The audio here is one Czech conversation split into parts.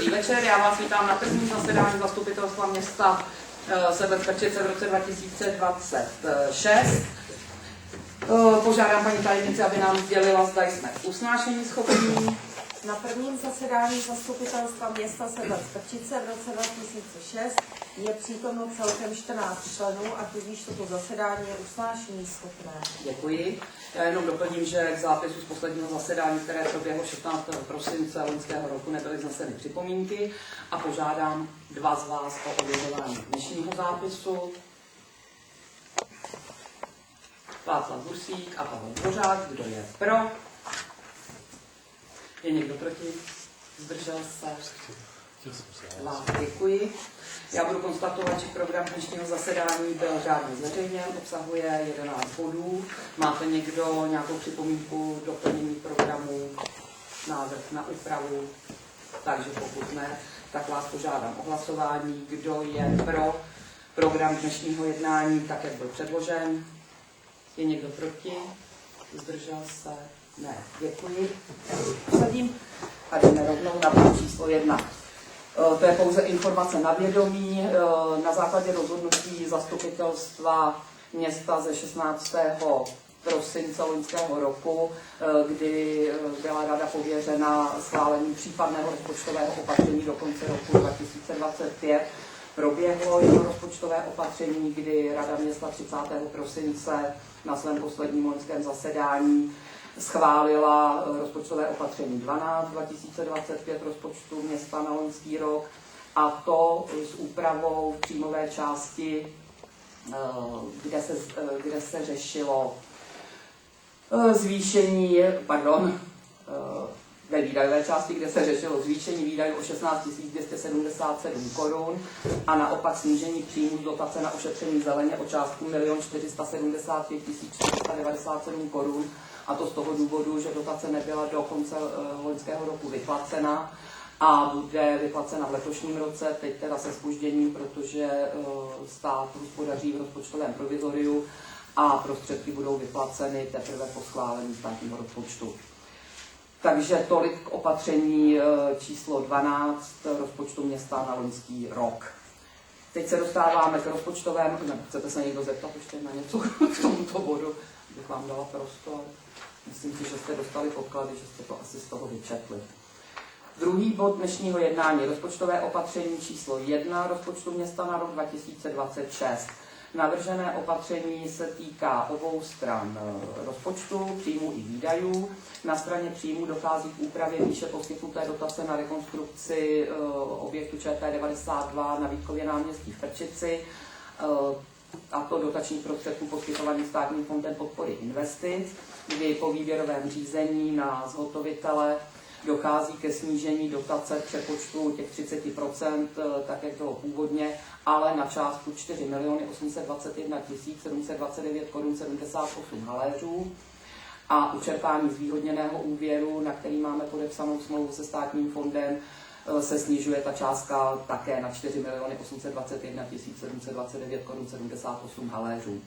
Dobrý večer, já vás vítám na prvním zasedání Zastupitelstva města Sebec-Prčice v roce 2026. Požádám paní tajemnici, aby nám sdělila, zda jsme usnášení schopní. Na prvním zasedání Zastupitelstva města Sebec-Prčice v roce 2006 je přítomno celkem 14 členů a tudíž toto zasedání je usnášení schopné. Děkuji. Já jenom doplním, že k zápisu z posledního zasedání, které proběhlo 16. prosince loňského roku, nebyly vzneseny připomínky a požádám dva z vás o ověřování dnešního zápisu. Václav Bursík a Pavel Dvořák, kdo je pro? Je někdo proti? Zdržel se? Děkuji. Já budu konstatovat, že program dnešního zasedání byl řádně zveřejněn, obsahuje 11 bodů. Máte někdo nějakou připomínku, doplnění programu, návrh na úpravu? Takže pokud ne, tak vás požádám o hlasování. Kdo je pro program dnešního jednání, tak jak byl předložen? Je někdo proti? Zdržel se? Ne. Děkuji. Sadím a jdeme rovnou na bod číslo 1. To je pouze informace na vědomí. Na základě rozhodnutí zastupitelstva města ze 16. prosince loňského roku, kdy byla rada pověřena schválením případného rozpočtového opatření do konce roku 2025, proběhlo jedno rozpočtové opatření, kdy rada města 30. prosince na svém posledním loňském zasedání schválila rozpočtové opatření 12 2025 rozpočtu města na loňský rok, a to s úpravou v příjmové části, kde se řešilo zvýšení, ve výdajové části, kde se řešilo zvýšení výdajů o 16 277 korun a naopak snížení příjmů z dotace na ošetření zeleně o částku 1 475 497 korun. A to z toho důvodu, že dotace nebyla do konce loňského roku vyplacena a bude vyplacena v letošním roce, teď teda se zpožděním, protože stát hospodaří v rozpočtovém provizoriu a prostředky budou vyplaceny teprve po schválení státního rozpočtu. Takže tolik k opatření číslo 12 rozpočtu města na loňský rok. Teď se dostáváme k rozpočtovému, chcete se někdo zeptat ještě na něco k tomuto bodu, bych vám dala prostor. Myslím si, že jste dostali podklady, že jste to asi z toho vyčetli. Druhý bod dnešního jednání, rozpočtové opatření číslo 1 rozpočtu města na rok 2026. Navržené opatření se týká obou stran rozpočtu, příjmů i výdajů. Na straně příjmů dochází k úpravě výše poskytnuté dotace na rekonstrukci objektu ČT92 na Vítkově náměstí v Prčici, a to dotačních prostředků poskytovaných Státním fondem podpory investic, kdy po výběrovém řízení na zhotovitele dochází ke snížení dotace v přepočtu těch 30%, tak jak bylo původně, ale na částku 4 821 729 korun 78 haléřů. A učerpání zvýhodněného úvěru, na který máme podepsanou smlouvu se Státním fondem, se snižuje ta částka také na 4 821 729 korun 78 haléřů.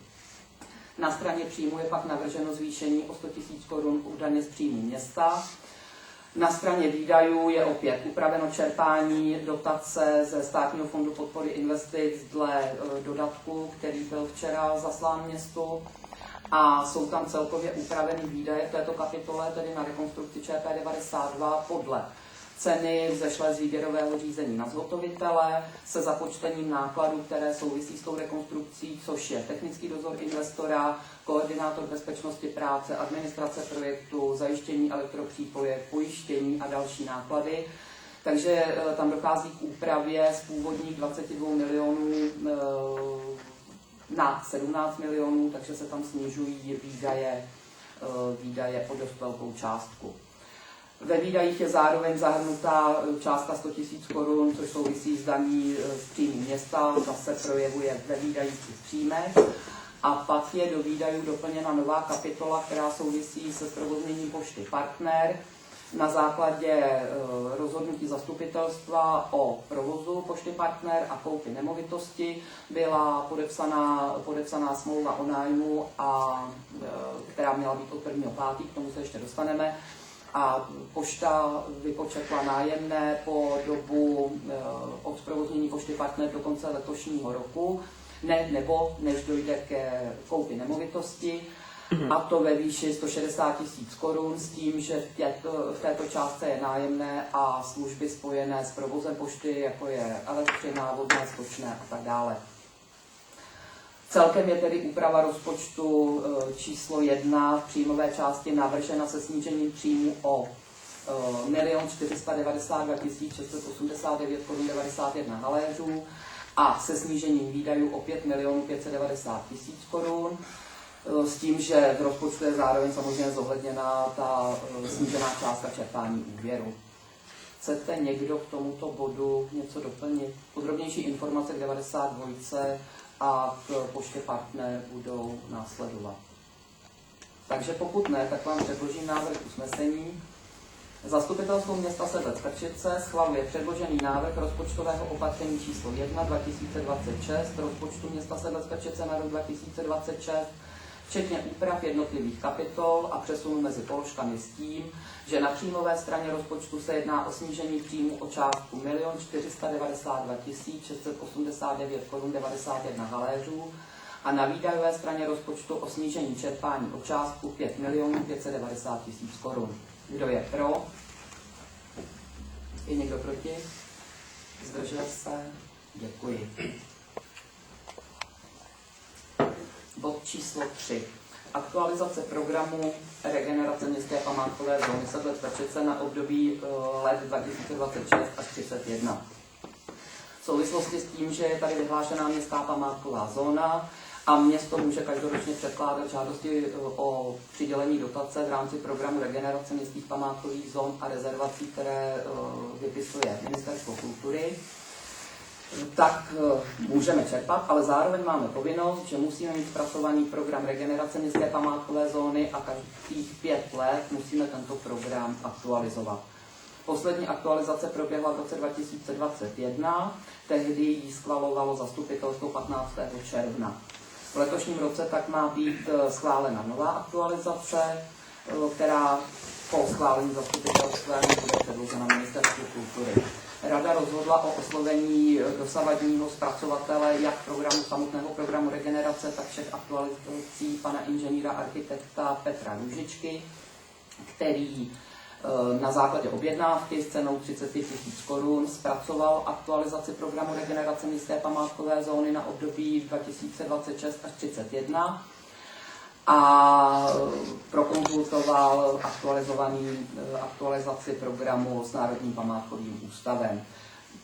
Na straně příjmu je pak navrženo zvýšení o 100 000 korun u daně z příjmu města. Na straně výdajů je opět upraveno čerpání dotace ze Státního fondu podpory investic dle dodatku, který byl včera zaslán městu. A jsou tam celkově upraveny výdaje v této kapitole, tedy na rekonstrukci ČT92 podle ceny vzešlé z výběrového řízení na zhotovitele se započtením nákladů, které souvisí s tou rekonstrukcí, což je technický dozor investora, koordinátor bezpečnosti práce, administrace projektu, zajištění elektropřípoje, pojištění a další náklady. Takže tam dochází k úpravě z původních 22 milionů na 17 milionů, takže se tam snižují výdaje o dost velkou částku. Ve výdajích je zároveň zahrnutá částka 100 000 korun, což souvisí s daní z příjmu města, zase projevuje ve výdajích i v příjmech. A pak je do výdajů doplněna nová kapitola, která souvisí se zprovozněním pošty Partner. Na základě rozhodnutí zastupitelstva o provozu pošty Partner a koupi nemovitosti byla podepsaná smlouva o nájmu, která měla být od 1.5., k tomu se ještě dostaneme. a pošta vypočetla nájemné po dobu od zprovoznění Pošty Partner do konce letošního roku, nebo než dojde ke koupi nemovitosti, a to ve výši 160 000 korun s tím, že v této částce je nájemné a služby spojené s provozem pošty, jako je elektřina, vodné, stočné a tak dále. Celkem je tedy úprava rozpočtu číslo 1 v příjmové části navržena se snížením příjmu o 1 492 689 korun 91 haléřů a se snížením výdajů o 5 590 000 korun. S tím, že v rozpočtu je zároveň samozřejmě zohledněná ta snížená částka čerpání úvěru. Chcete někdo k tomuto bodu něco doplnit? Podrobnější informace k 92 a k Poště Partner budou následovat. Takže pokud ne, tak vám předložím návrh usnesení. Zastupitelstvo města Sedlec-Prčice schvaluje předložený návrh rozpočtového opatření číslo 1 2026 rozpočtu města Sedlec-Prčice na rok 2026, včetně úprav jednotlivých kapitol a přesunu mezi položkami s tím, že na příjmové straně rozpočtu se jedná o snížení příjmu o částku 1 492 689 korun 91 haléřů a na výdajové straně rozpočtu o snížení čerpání o částku 5 590 000 korun. Kdo je pro? Je někdo proti? Zdržel se? Děkuji. Bod číslo 3. Aktualizace programu regenerace městské památkové zóny Sedlec-Prčice na období let 2026 až 2031. V souvislosti s tím, že je tady vyhlášená městská památková zóna a město může každoročně předkládat žádosti o přidělení dotace v rámci programu regenerace městských památkových zón a rezervací, které vypisuje Ministerstvo kultury, tak můžeme čerpat, ale zároveň máme povinnost, že musíme mít zpracovaný program regenerace městské památkové zóny a každých 5 let musíme tento program aktualizovat. Poslední aktualizace proběhla v roce 2021, tehdy ji schvalovalo zastupitelstvo 15. června. V letošním roce tak má být schválena nová aktualizace, která po schválení zastupitelstvem bude předložena Ministerstvu kultury. Rada rozhodla o oslovení dosavadního zpracovatele jak samotného programu regenerace, tak všech aktualizací pana inženýra architekta Petra Růžičky, který na základě objednávky s cenou 35 000 korun zpracoval aktualizaci programu regenerace městské památkové zóny na období 2026 až 2031 a prokonzultoval aktualizaci programu s Národním památkovým ústavem.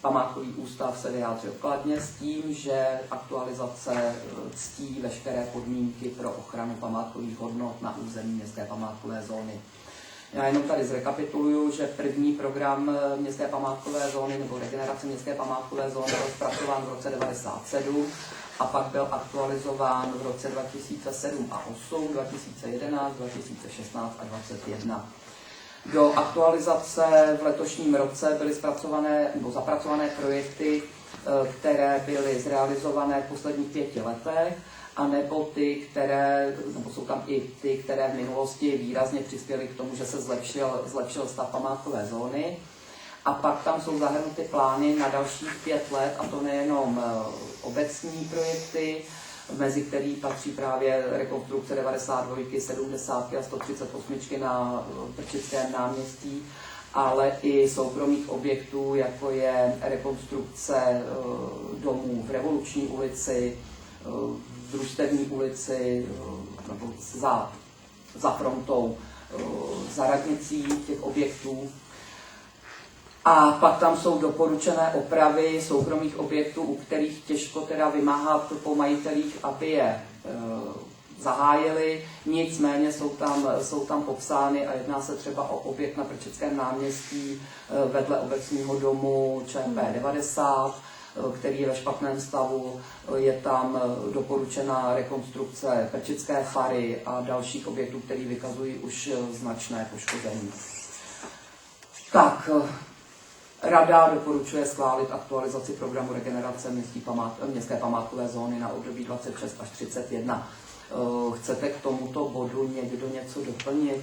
Památkový ústav se vyjádřil kladně s tím, že aktualizace ctí veškeré podmínky pro ochranu památkových hodnot na území městské památkové zóny. Já jenom tady zrekapituluju, že první program městské památkové zóny nebo regenerace městské památkové zóny byl zpracován v roce 1997 a pak byl aktualizován v roce 2007 a 2008, 2011, 2016 a 2021. Do aktualizace v letošním roce byly zpracované nebo zapracované projekty, které byly zrealizované v posledních 5 letech, anebo jsou tam i ty, které v minulosti výrazně přispěly k tomu, že se zlepšil stav památkové zóny. A pak tam jsou zahrnuty plány na dalších 5 let, a to nejenom obecní projekty, mezi který patří právě rekonstrukce 92, 70 a 138 na Prčickém náměstí, ale i soukromých objektů, jako je rekonstrukce domů v Revoluční ulici, v Družstevní ulici, nebo za frontou, za radnicí těch objektů. A pak tam jsou doporučené opravy soukromých objektů, u kterých těžko teda vymáhat po majitelích, aby je zahájili. Nicméně jsou tam popsány a jedná se třeba o objekt na Prčickém náměstí vedle obecního domu ČP 90, který je ve špatném stavu. Je tam doporučená rekonstrukce Prčické fary a dalších objektů, které vykazují už značné poškození. Tak, Rada doporučuje schválit aktualizaci programu regenerace městské památkové zóny na období 26 až 31. Chcete k tomuto bodu někdo něco doplnit?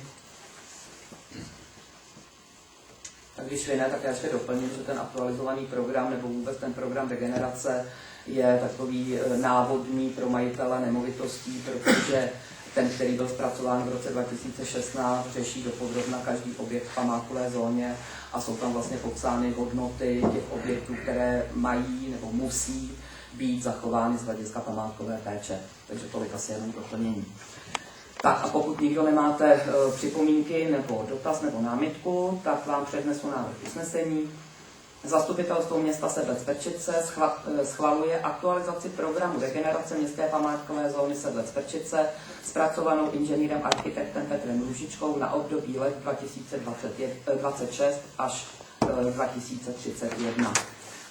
A když vy ne, tak já ještě doplním, že ten aktualizovaný program nebo vůbec ten program regenerace je takový návodný pro majitele nemovitostí, protože ten, který byl zpracován v roce 2016, řeší dopodrobna každý objekt v památkové zóně a jsou tam vlastně popsány hodnoty těch objektů, které mají nebo musí být zachovány z hlediska památkové péče. Takže tolik asi jenom doplnění. Tak a pokud nikdo nemáte připomínky nebo dotaz nebo námitku, tak vám přednesu návrh usnesení. Zastupitelstvo města Sedlec-Prčice schvaluje aktualizaci programu regenerace městské památkové zóny Sedlec-Prčice zpracovanou inženýrem architektem Petrem Růžičkou na období let 2026 až 2031.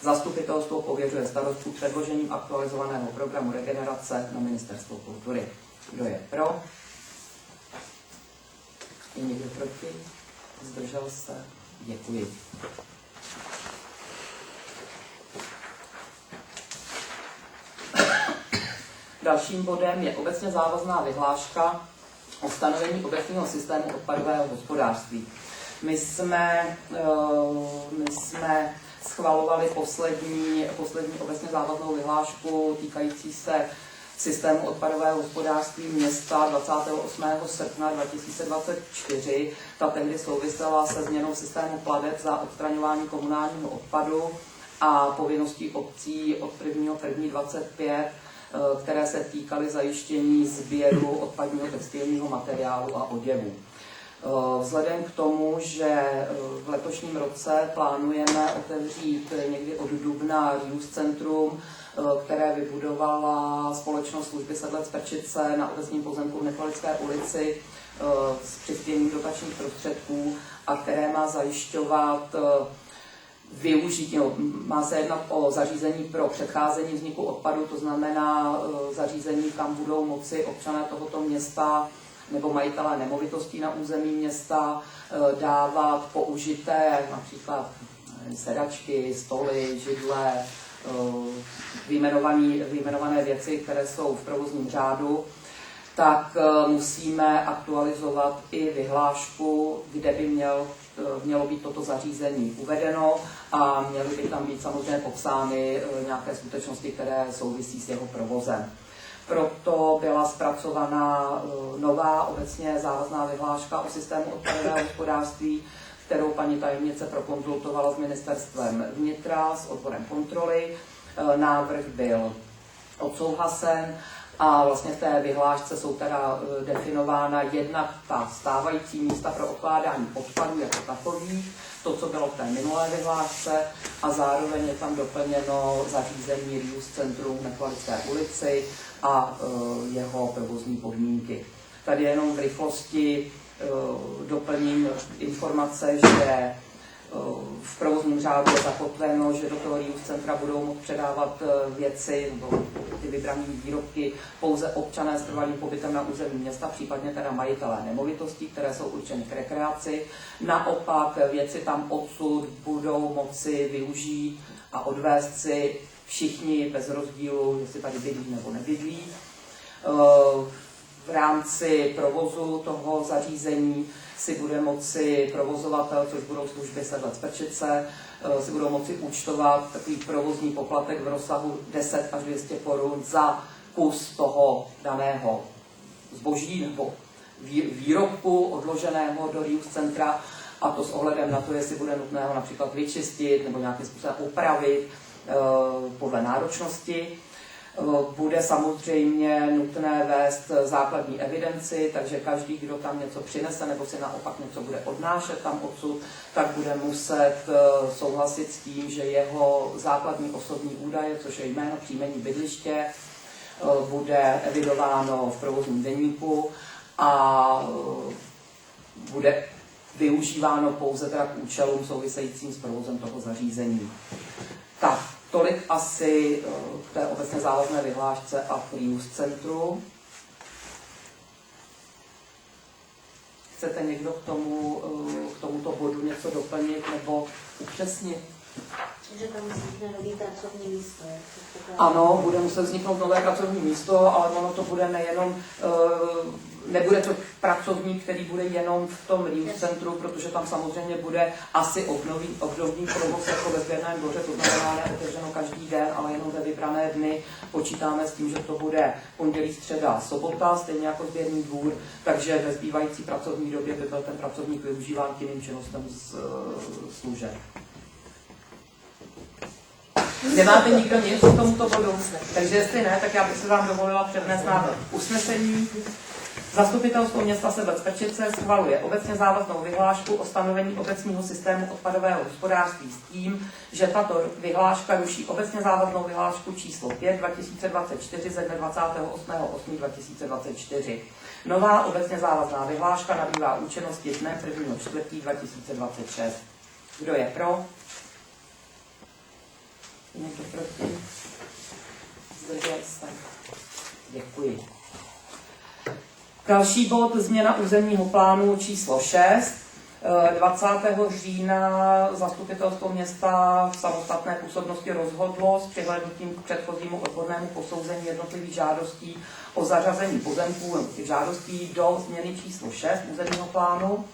Zastupitelstvo pověřuje starostu předložením aktualizovaného programu regenerace na Ministerstvo kultury. Kdo je pro? Je někdo proti? Zdržel se? Děkuji. Dalším bodem je obecně závazná vyhláška o stanovení obecního systému odpadového hospodářství. My jsme schvalovali poslední obecně závaznou vyhlášku týkající se systému odpadového hospodářství města 28. srpna 2024. Ta tehdy souvisela se změnou systému plateb za odstraňování komunálního odpadu a povinností obcí od 1.1.25, které se týkaly zajištění sběru odpadního textilního materiálu a oděvu. Vzhledem k tomu, že v letošním roce plánujeme otevřít někdy od dubna Reuse centrum, které vybudovala společnost služby Sedlec-Prčice na obecním pozemku v Nekolické ulici s přispěním dotačních prostředků a které má zajišťovat využití, má se jednat o zařízení pro předcházení vzniku odpadu, to znamená zařízení, kam budou moci občané tohoto města nebo majitelé nemovitostí na území města dávat použité například sedačky, stoly, židle, vyjmenované věci, které jsou v provozním řádu, tak musíme aktualizovat i vyhlášku, kde by mělo být toto zařízení uvedeno a měly by tam být samozřejmě popsány nějaké skutečnosti, které souvisí s jeho provozem. Proto byla zpracovaná nová obecně závazná vyhláška o systému odpadového hospodářství, kterou paní tajemnice prokonzultovala s ministerstvem vnitra, s odborem kontroly. Návrh byl odsouhlasen a vlastně v té vyhlášce jsou teda definována jednak ta stávající místa pro odkládání odpadů jako takový, to, co bylo v té minulé vyhlášce, a zároveň je tam doplněno zařízení Reuse centrum v Nekolické ulici a jeho provozní podmínky. Tady jenom v rychlosti doplním informace, že v provozním řádu je zakotveno, že do toho Reuse centra budou moct předávat věci nebo ty vybrané výrobky pouze občané s trvalým pobytem na území města, případně teda majitelé nemovitostí, které jsou určeny k rekreaci. Naopak věci tam odsud budou moci využít a odvést si všichni bez rozdílu, jestli tady bydlí nebo nebydlí. V rámci provozu toho zařízení si bude moci provozovatel, což budou služby Sedlec-Prčice, si budou moci účtovat takový provozní poplatek v rozsahu 10 až 200 korun za kus toho daného zboží nebo výrobku odloženého do Reuse centra, a to s ohledem na to, jestli bude nutné ho například vyčistit nebo nějakým způsobem upravit podle náročnosti. Bude samozřejmě nutné vést základní evidenci, takže každý, kdo tam něco přinese nebo si naopak něco bude odnášet tam odsud, tak bude muset souhlasit s tím, že jeho základní osobní údaje, což je jméno, příjmení, bydliště, bude evidováno v provozním deníku a bude využíváno pouze teda k účelům souvisejícím s provozem toho zařízení. Tak, tolik asi k té obecně závazné vyhlášce a k Reuse centru. Chcete někdo k tomuto bodu něco doplnit nebo upřesnit? Že tam vznikne nový pracovní místo. Ano, bude muset vzniknout nové pracovní místo, ale ono to bude nejenom nebude to pracovník, který bude jenom v tom Reuse centru, protože tam samozřejmě bude asi obdobný provoz jako ve sběrném dvoře, to znamená neotevřeno každý den, ale jenom ve vybrané dny. Počítáme s tím, že to bude pondělí, středa, sobota, stejně jako sběrný dvůr, takže ve zbývající pracovní době by byl ten pracovník využíván k jiným činnostem z služeb. Nemáte nikdo nic k tomuto bodu? Takže jestli ne, tak já bych se vám dovolila přednést návrh usnesení. Zastupitelstvo města Sebec-Prčice schvaluje obecně závaznou vyhlášku o stanovení obecního systému odpadového hospodářství s tím, že tato vyhláška ruší obecně závaznou vyhlášku číslo 5 2024 ze dne 28.8.2024. Nová obecně závazná vyhláška nabývá účinnosti dne 1.4.2026. Kdo je pro? Někdo proti? Zdržel se. Děkuji. Další bod, změna územního plánu číslo 6. 20. října zastupitelstvo města v samostatné působnosti rozhodlo s přihlédnutím k předchozímu odbornému posouzení jednotlivých žádostí o zařazení pozemků těch žádostí do změny číslo 6 územního plánu.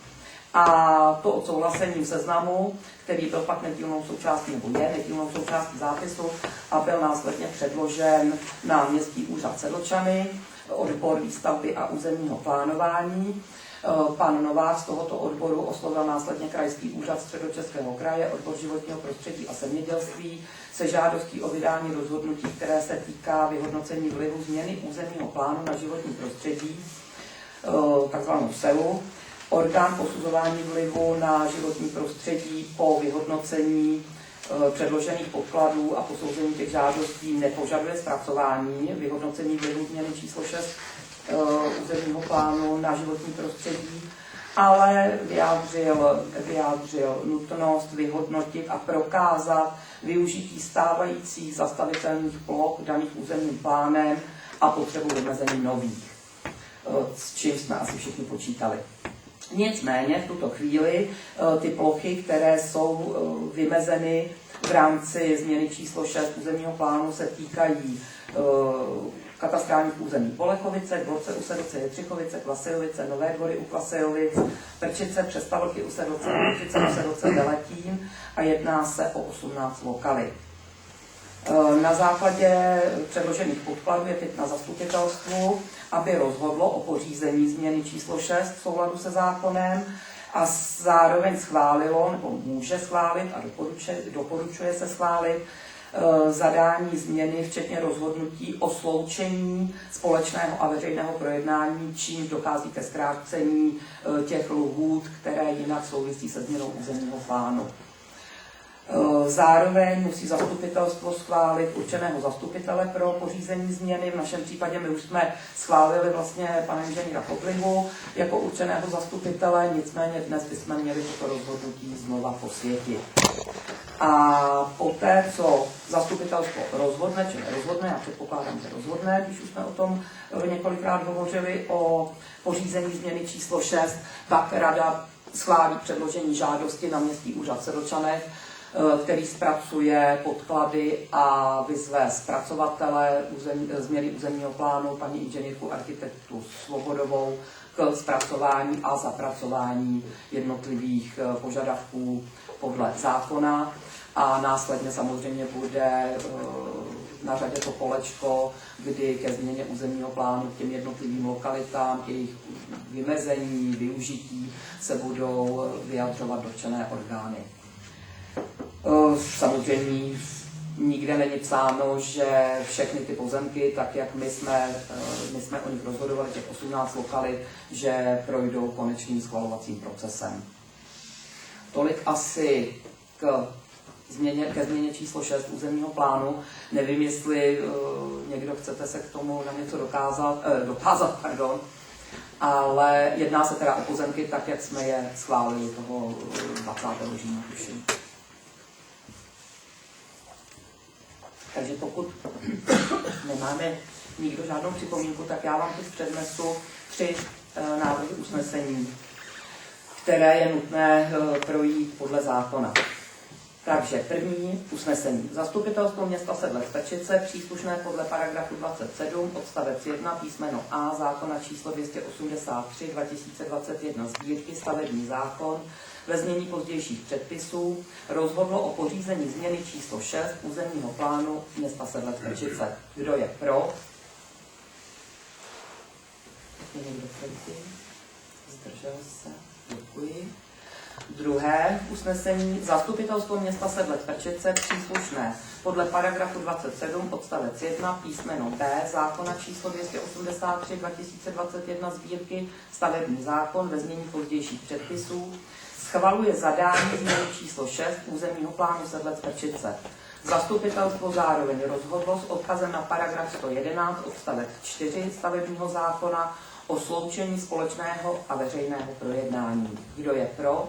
A to odsouhlasením seznamu, který byl pak nedílnou součástí, nebo je nedílnou součástí zápisu a byl následně předložen na městský úřad Sedlčany, odbor výstavby a územního plánování. Pan Novák z tohoto odboru oslovil následně krajský úřad Středočeského kraje, odbor životního prostředí a zemědělství se žádostí o vydání rozhodnutí, které se týká vyhodnocení vlivu změny územního plánu na životní prostředí, takzvanou SEU. Orgán posuzování vlivu na životní prostředí po vyhodnocení předložených podkladů a posouzení těch žádostí nepožaduje zpracování vyhodnocení vlivu změny číslo 6 územního plánu na životní prostředí, ale vyjádřil nutnost vyhodnotit a prokázat využití stávajících zastavitelných ploch daných územním plánem a potřebu vymezení nových, s čím jsme asi všichni počítali. Nicméně v tuto chvíli ty plochy, které jsou vymezeny v rámci změny číslo 6 územního plánu, se týkají katastrálních území Bolechovice, Dvorce u Sedlce, Jetřichovice, Klasejovice, Nové Dvory u Klasejovic, Prčice, Přestavrky u Sedlce, Prčice u Sedlce, Veletín a jedná se o 18 lokalit. Na základě předložených podkladů je teď na zastupitelstvu, aby rozhodlo o pořízení změny číslo 6 v souladu se zákonem a zároveň schválilo, nebo může schválit a doporučuje se schválit zadání změny, včetně rozhodnutí o sloučení společného a veřejného projednání, čímž dochází ke zkrácení těch lhůt, které jinak souvisí se změnou územního plánu. Zároveň musí zastupitelstvo schválit určeného zastupitele pro pořízení změny. V našem případě my už jsme schválili vlastně pana inženýra Koblihu jako určeného zastupitele, nicméně dnes bychom měli toto rozhodnutí znova posvětit. A poté, co zastupitelstvo rozhodne, či nerozhodne, já předpokládám, že rozhodne, když už jsme o tom několikrát hovořili, o pořízení změny číslo 6, tak rada schválí předložení žádosti na městský úřad Sedlčanech, který zpracuje podklady a vyzve zpracovatele změny územního plánu, paní inženýrku architektu Svobodovou, k zpracování a zapracování jednotlivých požadavků podle zákona. A následně samozřejmě bude na řadě to kolečko, kdy ke změně územního plánu k těm jednotlivým lokalitám, k jejich vymezení, využití se budou vyjadřovat dotčené orgány. Samozřejmě nikde není psáno, že všechny ty pozemky, tak jak my jsme o nich rozhodovali, těch 18 lokalit, že projdou konečným schvalovacím procesem. Tolik asi ke změně číslo 6 územního plánu. Nevím, jestli někdo chcete se k tomu na něco dokázat, ale jedná se teda o pozemky tak, jak jsme je schválili toho 20. října. Takže pokud nemáme nikdo žádnou připomínku, tak já vám teď přednesu 3 návrhy usnesení, které je nutné projít podle zákona. Takže první usnesení. Zastupitelstvo města Sedlec-Pečice příslušné podle paragrafu 27 odstavec 1 písmeno A zákona číslo 283 2021 sbírky stavební zákon ve znění pozdějších předpisů rozhodlo o pořízení změny číslo 6 územního plánu města Sedlec-Pečice. Kdo je pro? Je někdo proti? Zdržel se? Děkuji. Druhé usnesení. Zastupitelstvo města Sedlec-Pečice příslušné podle paragrafu 27 odstavec 1 písmeno B zákona číslo 283 2021 sbírky stavební zákon ve znění pozdějších předpisů schvaluje zadání změny číslo 6 územního plánu Sedlec-Pečice. Zastupitelstvo zároveň rozhodlo s odkazem na paragraf 111 odstavec 4 stavebního zákona o sloučení společného a veřejného projednání. Kdo je pro?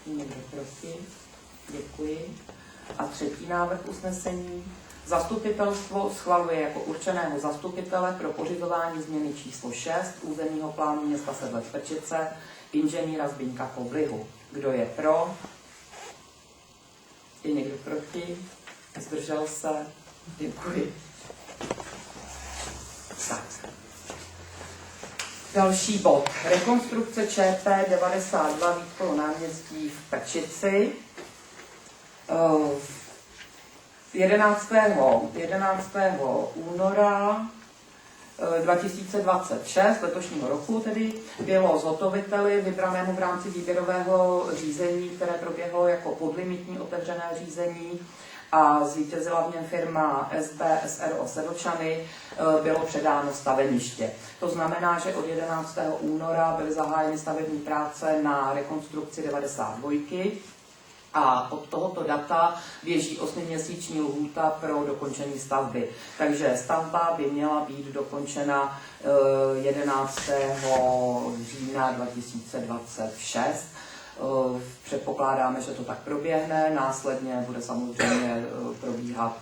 Někdo proti? Děkuji. A třetí návrh usnesení. Zastupitelstvo schvaluje jako určeného zastupitele pro pořizování změny číslo 6 územního plánu města Sedlec-Pečice inženýra Zbyňka Kovlihu. Kdo je pro? Je někdo proti? Zdržel se? Děkuji. Tak. Další bod. Rekonstrukce ČP 92 Vítkolo náměstí v Pečici. 11. února 2026, letošního roku tedy, bylo zhotoviteli vybranému v rámci výběrového řízení, které proběhlo jako podlimitní otevřené řízení a zvítězila v něm firma SB SRO Sedlčany, bylo předáno staveniště. To znamená, že od 11. února byly zahájeny stavební práce na rekonstrukci 92 a od tohoto data běží 8měsíční lhůta pro dokončení stavby. Takže stavba by měla být dokončena 11. října 2026. Předpokládáme, že to tak proběhne, následně bude samozřejmě probíhat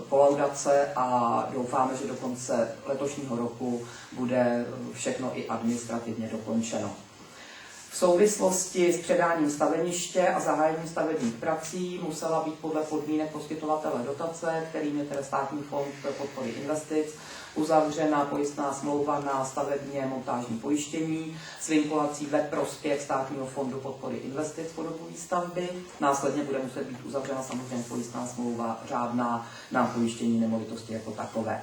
kolaudace a doufáme, že do konce letošního roku bude všechno i administrativně dokončeno. V souvislosti s předáním staveniště a zahájením stavebních prací musela být podle podmínek poskytovatele dotace, kterým je tedy Státní fond podpory investic, uzavřena pojistná smlouva na stavebně montážní pojištění s vinkulací ve prospěch Státního fondu podpory investic po dobu výstavby. Následně bude muset být uzavřena samozřejmě pojistná smlouva řádná na pojištění nemovitosti jako takové.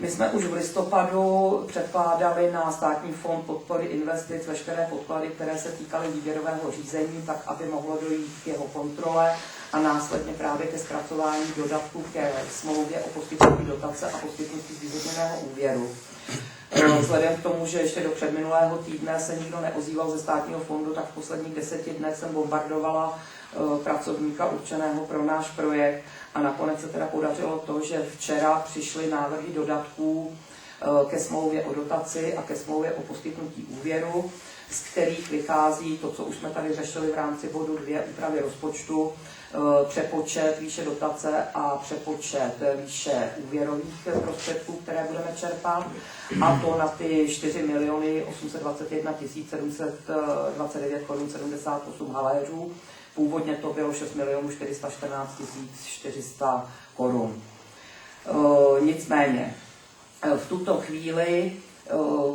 My jsme už v listopadu předkládali na Státní fond podpory investic veškeré podklady, které se týkaly výběrového řízení, tak aby mohlo dojít k jeho kontrole a následně právě ke zpracování dodatku ke smlouvě o poskytnutí dotace a poskytnutí zvýhodněného úvěru. Vzhledem k tomu, že ještě do předminulého týdne se nikdo neozýval ze Státního fondu, tak v posledních 10 dnech jsem bombardovala pracovníka určeného pro náš projekt a nakonec se teda podařilo to, že včera přišly návrhy dodatků ke smlouvě o dotaci a ke smlouvě o poskytnutí úvěru, z kterých vychází to, co už jsme tady řešili v rámci bodu 2 úpravy rozpočtu, přepočet výše dotace a přepočet výše úvěrových prostředků, které budeme čerpat, a to na ty 4 821 729 korun 78 haléřů. Původně to bylo 6 414 400 korun. Nicméně v tuto chvíli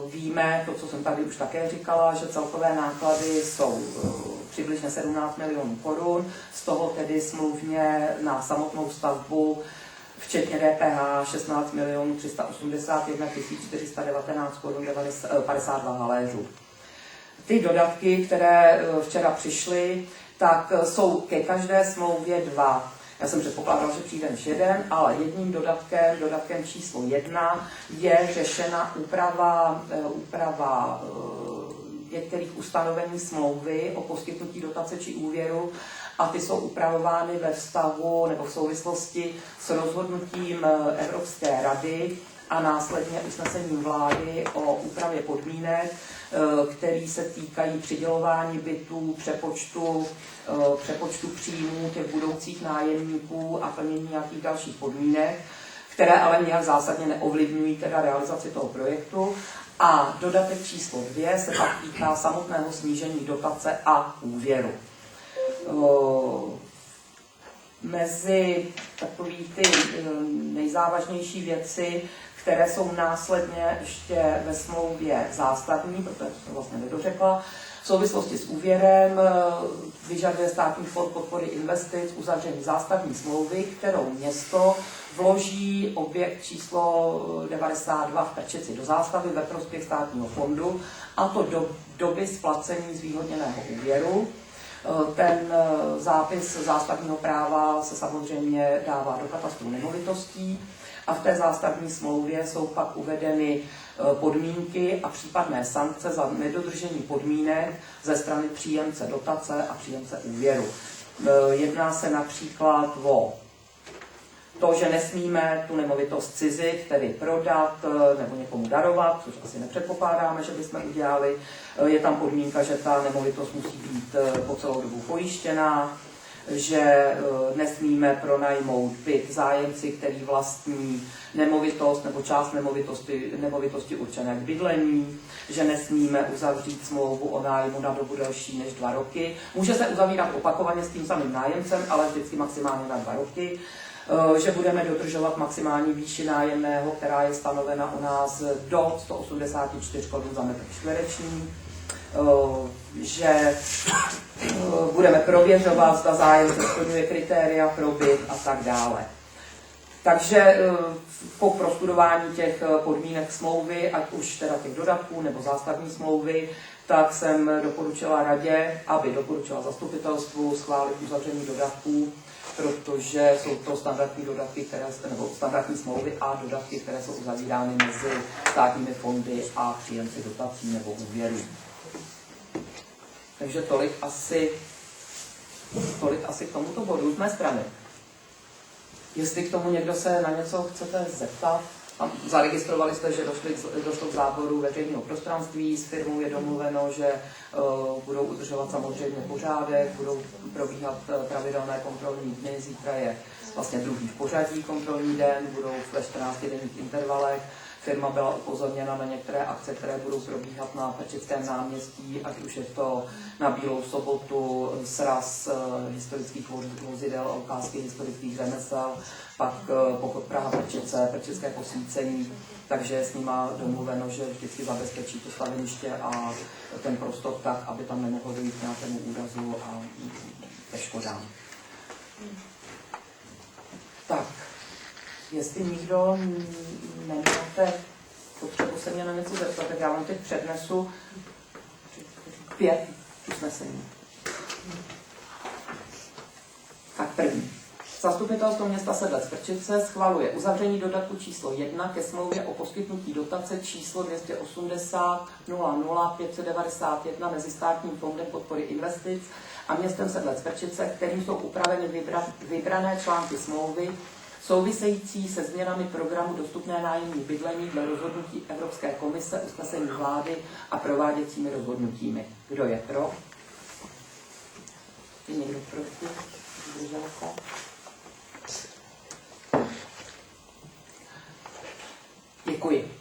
víme, to, co jsem tady už také říkala, že celkové náklady jsou přibližně 17 milionů korun, z toho tedy smluvně na samotnou stavbu včetně DPH 16 381 419 korun 52 haléřů. Ty dodatky, které včera přišly, tak jsou ke každé smlouvě 2. Já jsem předpokládala, že přijde než jeden, ale jedním dodatkem číslo 1 je řešena úprava některých ustanovení smlouvy o poskytnutí dotace či úvěru, a ty jsou upravovány ve vztahu nebo v souvislosti s rozhodnutím Evropské rady a následně usnesením vlády o úpravě podmínek, které se týkají přidělování bytů, přepočtu příjmů těch budoucích nájemníků a plnění nějakých dalších podmínek, které ale nějak zásadně neovlivňují teda realizaci toho projektu. A dodatek číslo 2 se pak týká samotného snížení dotace a úvěru. Mezi takové ty nejzávažnější věci, které jsou následně ještě ve smlouvě zástavní, protože to jsem vlastně nedořekla, v souvislosti s úvěrem vyžaduje Státní fond podpory investic uzavření zástavní smlouvy, kterou město vloží objekt číslo 92 v Prčici do zástavy ve prospěch státního fondu, a to do doby splacení zvýhodněného úvěru. Ten zápis zástavního práva se samozřejmě dává do katastru nemovitostí a v té zástavní smlouvě jsou pak uvedeny podmínky a případné sankce za nedodržení podmínek ze strany příjemce dotace a příjemce úvěru. Jedná se například o to, že nesmíme tu nemovitost cizit, tedy prodat nebo někomu darovat, což asi nepředpokládáme, že bychom udělali. Je tam podmínka, že ta nemovitost musí být po celou dobu pojištěná, že nesmíme pronajmout byt zájemci, který vlastní nemovitost nebo část nemovitosti určené k bydlení, že nesmíme uzavřít smlouvu o nájmu na dobu delší než 2 roky. Může se uzavírat opakovaně s tím samým nájemcem, ale vždycky maximálně na 2 roky. Že budeme dodržovat maximální výši nájemného, která je stanovena u nás do 184 korun za metr čtvereční, že budeme prověřovat, zda zájemce splňuje kritéria pro byt a tak dále. Takže po prostudování těch podmínek smlouvy, ať už teda těch dodatků nebo zástavní smlouvy, tak jsem doporučila radě, aby doporučila zastupitelstvu schválit uzavření dodatků, protože jsou to standardní dodatky, nebo standardní smlouvy a dodatky, které jsou uzavírány mezi státními fondy a příjemci dotací nebo úvěrů. Takže tolik asi k tomuto bodu z mé strany. Jestli k tomu někdo se na něco chcete zeptat, zaregistrovali jste, že došlo k záboru veřejného prostranství, s firmou je domluveno, že budou udržovat samozřejmě pořádek, budou probíhat pravidelné kontrolní dny, zítra je vlastně druhý v pořadí kontrolní den, budou ve 14denních intervalech. Firma byla upozorněna na některé akce, které budou probíhat na Prčickém náměstí, ať už je to na Bílou sobotu sraz historických vozidel, ukázky historických řemesel, pak pochod Praha Prčice, Prčické posvícení, takže je s nima domluveno, že vždycky zabezpečí to staveniště a ten prostor tak, aby tam nemohlo dojít k nějakému úrazu a ke škodám. Tak. Jestli nikdo nemáte potřebu se mě na něco zeptat, tak já vám teď přednesu 5 usnesení. Tak první. Zastupitelstvo města Sedlec-Prčice schvaluje uzavření dodatku číslo 1 ke smlouvě o poskytnutí dotace číslo 280 00 591 mezi Státním fondem podpory investic a městem Sedlec-Prčice, kterým jsou upraveny vybrané články smlouvy související se změnami programu Dostupné nájemní bydlení dle rozhodnutí Evropské komise, usnesení vlády a prováděcími rozhodnutími. Kdo je pro? Je někdo proti? Zdržel se? Děkuji.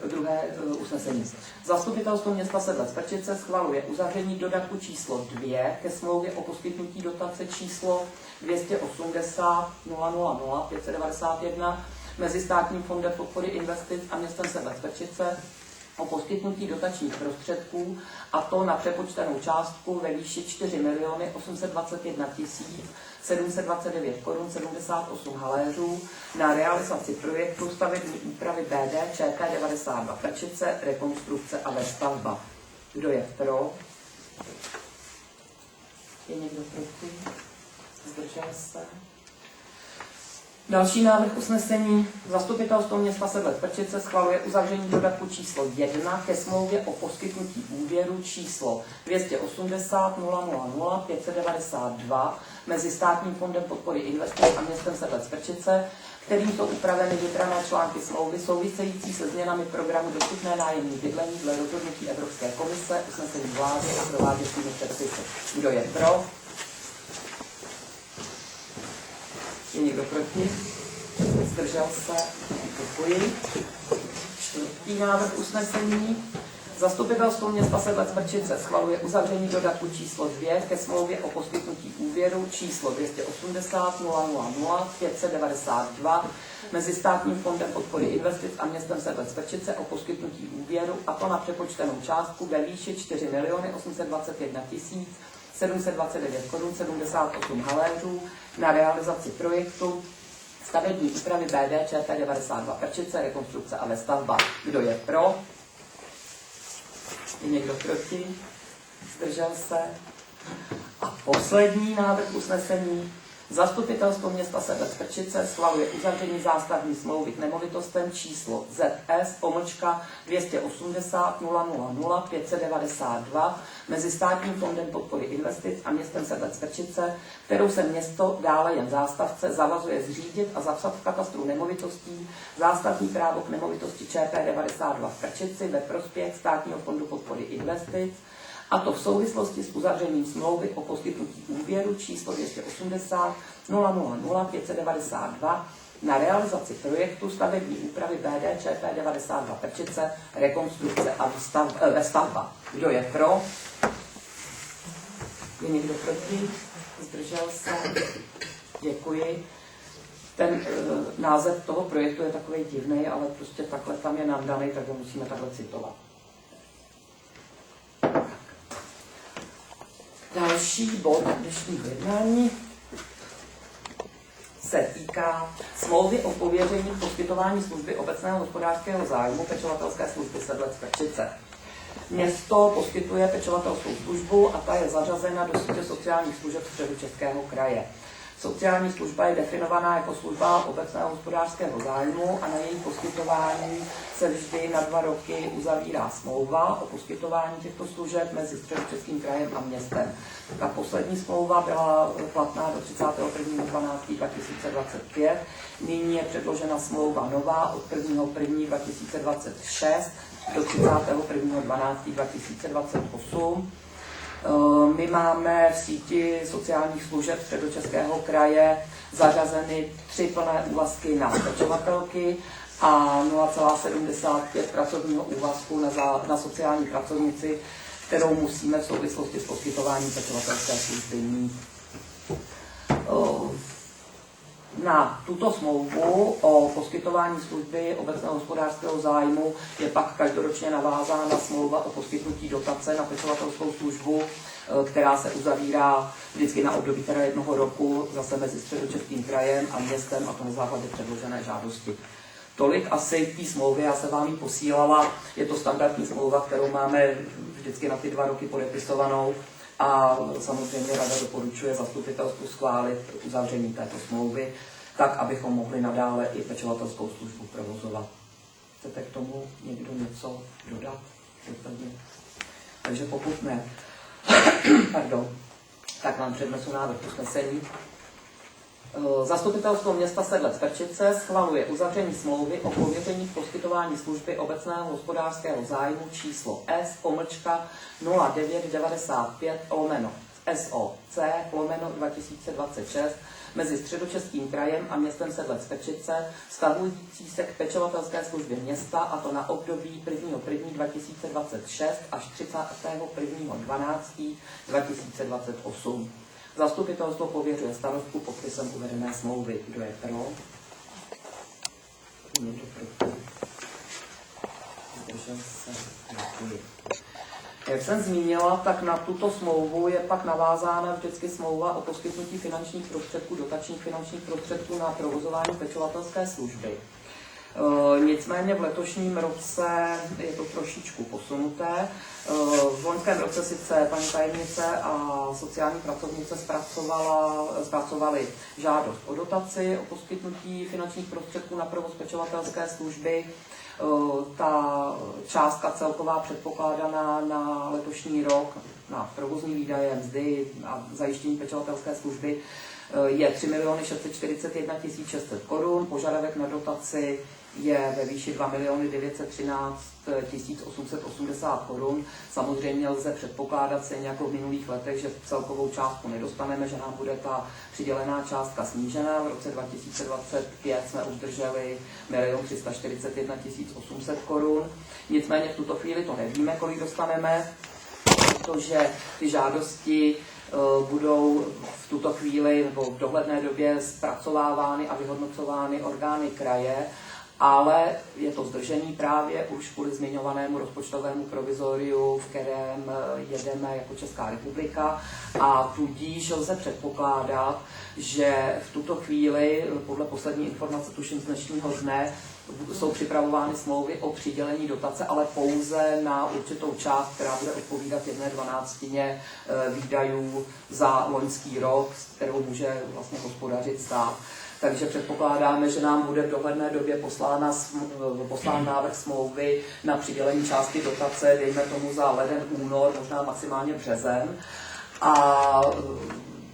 Druhé usnesení. Zastupitelstvo města Sedlec-Prčice schvaluje uzavření dodatku číslo 2 ke smlouvě o poskytnutí dotace číslo 280 000 591 mezi Státním fondem podpory investic a městem Sedlec-Prčice o poskytnutí dotačních prostředků, a to na přepočtenou částku ve výši 4 821 729 korun 78 haléřů na realizaci projektu stavební úpravy BD ČT 92 Prčice, rekonstrukce a výstavba. Kdo je pro? Je někdo proti? Zdržel se? Další návrh usnesení. Zastupitelstvo města Sedlec-Prčice schvaluje uzavření dodatku číslo 1 ke smlouvě o poskytnutí úvěru číslo 280 000 592 mezi Státním fondem podpory investic a městem Sedlec-Prčice, kterým jsou upraveny vybrané články smlouvy související se změnami programu Dostupné nájemní bydlení dle rozhodnutí Evropské komise, usnesení vlády a prováděcími předpisy. Kdo je pro? Je někdo proti? Zdržel se? Děkuji. Čtvrtý návrh usnesení. Zastupitelstvo města Sedlec-Vrčice schvaluje uzavření dodatku číslo 2 ke smlouvě o poskytnutí úvěru číslo 280 000 592 mezi Státním fondem podpory investic a městem Sedlec-Vrčice o poskytnutí úvěru, a to na přepočtenou částku ve výši 4 821 729 korun 78 haléřů na realizaci projektu stavební úpravy BD ČT 92 Vrčice, rekonstrukce a vestavba. Kdo je pro? Je někdo proti? Zdržel se? A poslední návrh usnesení. Zastupitelstvo města Sedlec-Vrčice schvaluje uzavření zástavní smlouvy k nemovitostem číslo ZS 280 000 592 mezi Státním fondem podpory investic a městem Sedlec-Vrčice, kterou se město, dále jen zástavce, zavazuje zřídit a zapsat v katastru nemovitostí zástavní právo k nemovitosti ČT 92 v Vrčici ve prospěch Státního fondu podpory investic, a to v souvislosti s uzavřením smlouvy o poskytnutí úvěru číslo 280 000 592 na realizaci projektu stavební úpravy BD ČT 92 Vrčice, rekonstrukce a vestavba. Kdo je pro? Je někdo proti? Zdržel se? Děkuji. Ten název toho projektu je takový divný, ale prostě takhle tam je nám daný, tak ho musíme takhle citovat. Další bod dnešního jednání se týká smlouvy o pověření poskytování služby obecného hospodářského zájmu pečovatelské služby Sedlec-Vrčice. Město poskytuje pečovatelskou službu a ta je zařazena do sítě sociálních služeb Středočeského kraje. Sociální služba je definovaná jako služba obecného hospodářského zájmu a na její poskytování se vždy na 2 roky uzavírá smlouva o poskytování těchto služeb mezi Středočeským krajem a městem. Ta poslední smlouva byla platná do 31.12.2025. Nyní je předložena smlouva nová od 1.1.2026 do 31.12.2028. My máme v síti sociálních služeb Středočeského kraje zařazeny 3 plné úvazky na pečovatelky a 0,75 pracovního úvazku na sociální pracovnici, kterou musíme v souvislosti s poskytováním pečovatelské služby mít. Na tuto smlouvu o poskytování služby obecného hospodářského zájmu je pak každoročně navázána smlouva o poskytnutí dotace na pečovatelskou službu, která se uzavírá vždycky na období 1 roku, zase mezi Středočeským krajem a městem, a to na základě předložené žádosti. Tolik asi k té smlouvě, já jsem vám ji posílala, je to standardní smlouva, kterou máme vždycky na ty 2 roky podepisovanou, a samozřejmě rada doporučuje zastupitelstvu schválit uzavření této smlouvy, tak, abychom mohli nadále i pečovatelskou službu provozovat. Chcete k tomu někdo něco dodat? Takže pokud ne, tak vám přednesu návrh usnesení. Zastupitelstvo města Sedlec-Vrčice schvaluje uzavření smlouvy o pověření poskytování služby obecného hospodářského zájmu číslo S-95/SOC/2026 mezi Středočeským krajem a městem Sedlec-Vrčice vztahující se k pečovatelské službě města, a to na období 1.1.2026 až 31.12.2028. Zastupitelstvo pověřuje starostku podpisem uvedené smlouvy. Kdo je pro? Někdo proti? Zdržel se? Děkuji. Jak jsem zmínila, tak na tuto smlouvu je pak navázána vždycky smlouva o poskytnutí finančních prostředků, dotačních finančních prostředků na provozování pečovatelské služby. Nicméně v letošním roce je to trošičku posunuté. V loňském roce sice paní tajemnice a sociální pracovnice zpracovali žádost o dotaci, o poskytnutí finančních prostředků na provoz pečovatelské služby. Ta částka celková předpokládaná na letošní rok na provozní výdaje, mzdy a zajištění pečovatelské služby je 3 641 600 korun, požadavek na dotaci je ve výši 2 913 880 korun. Samozřejmě lze předpokládat se jako v minulých letech, že celkovou částku nedostaneme, že nám bude ta přidělená částka snížena. V roce 2025 jsme obdrželi 1 341 800 korun. Nicméně v tuto chvíli to nevíme, kolik dostaneme, protože ty žádosti budou v tuto chvíli nebo v dohledné době zpracovávány a vyhodnocovány orgány kraje, ale je to zdržení právě už kvůli zmiňovanému rozpočtovému provizoriu, v kterém jedeme jako Česká republika, a tudíž lze předpokládat, že v tuto chvíli, podle poslední informace, tuším z dnešního dne, jsou připravovány smlouvy o přidělení dotace, ale pouze na určitou část, která bude odpovídat 1/12 výdajů za loňský rok, s kterou může vlastně hospodařit stát. Takže předpokládáme, že nám bude v dohledné době poslán návrh smlouvy na přidělení části dotace, dejme tomu za leden, únor, možná maximálně březen. A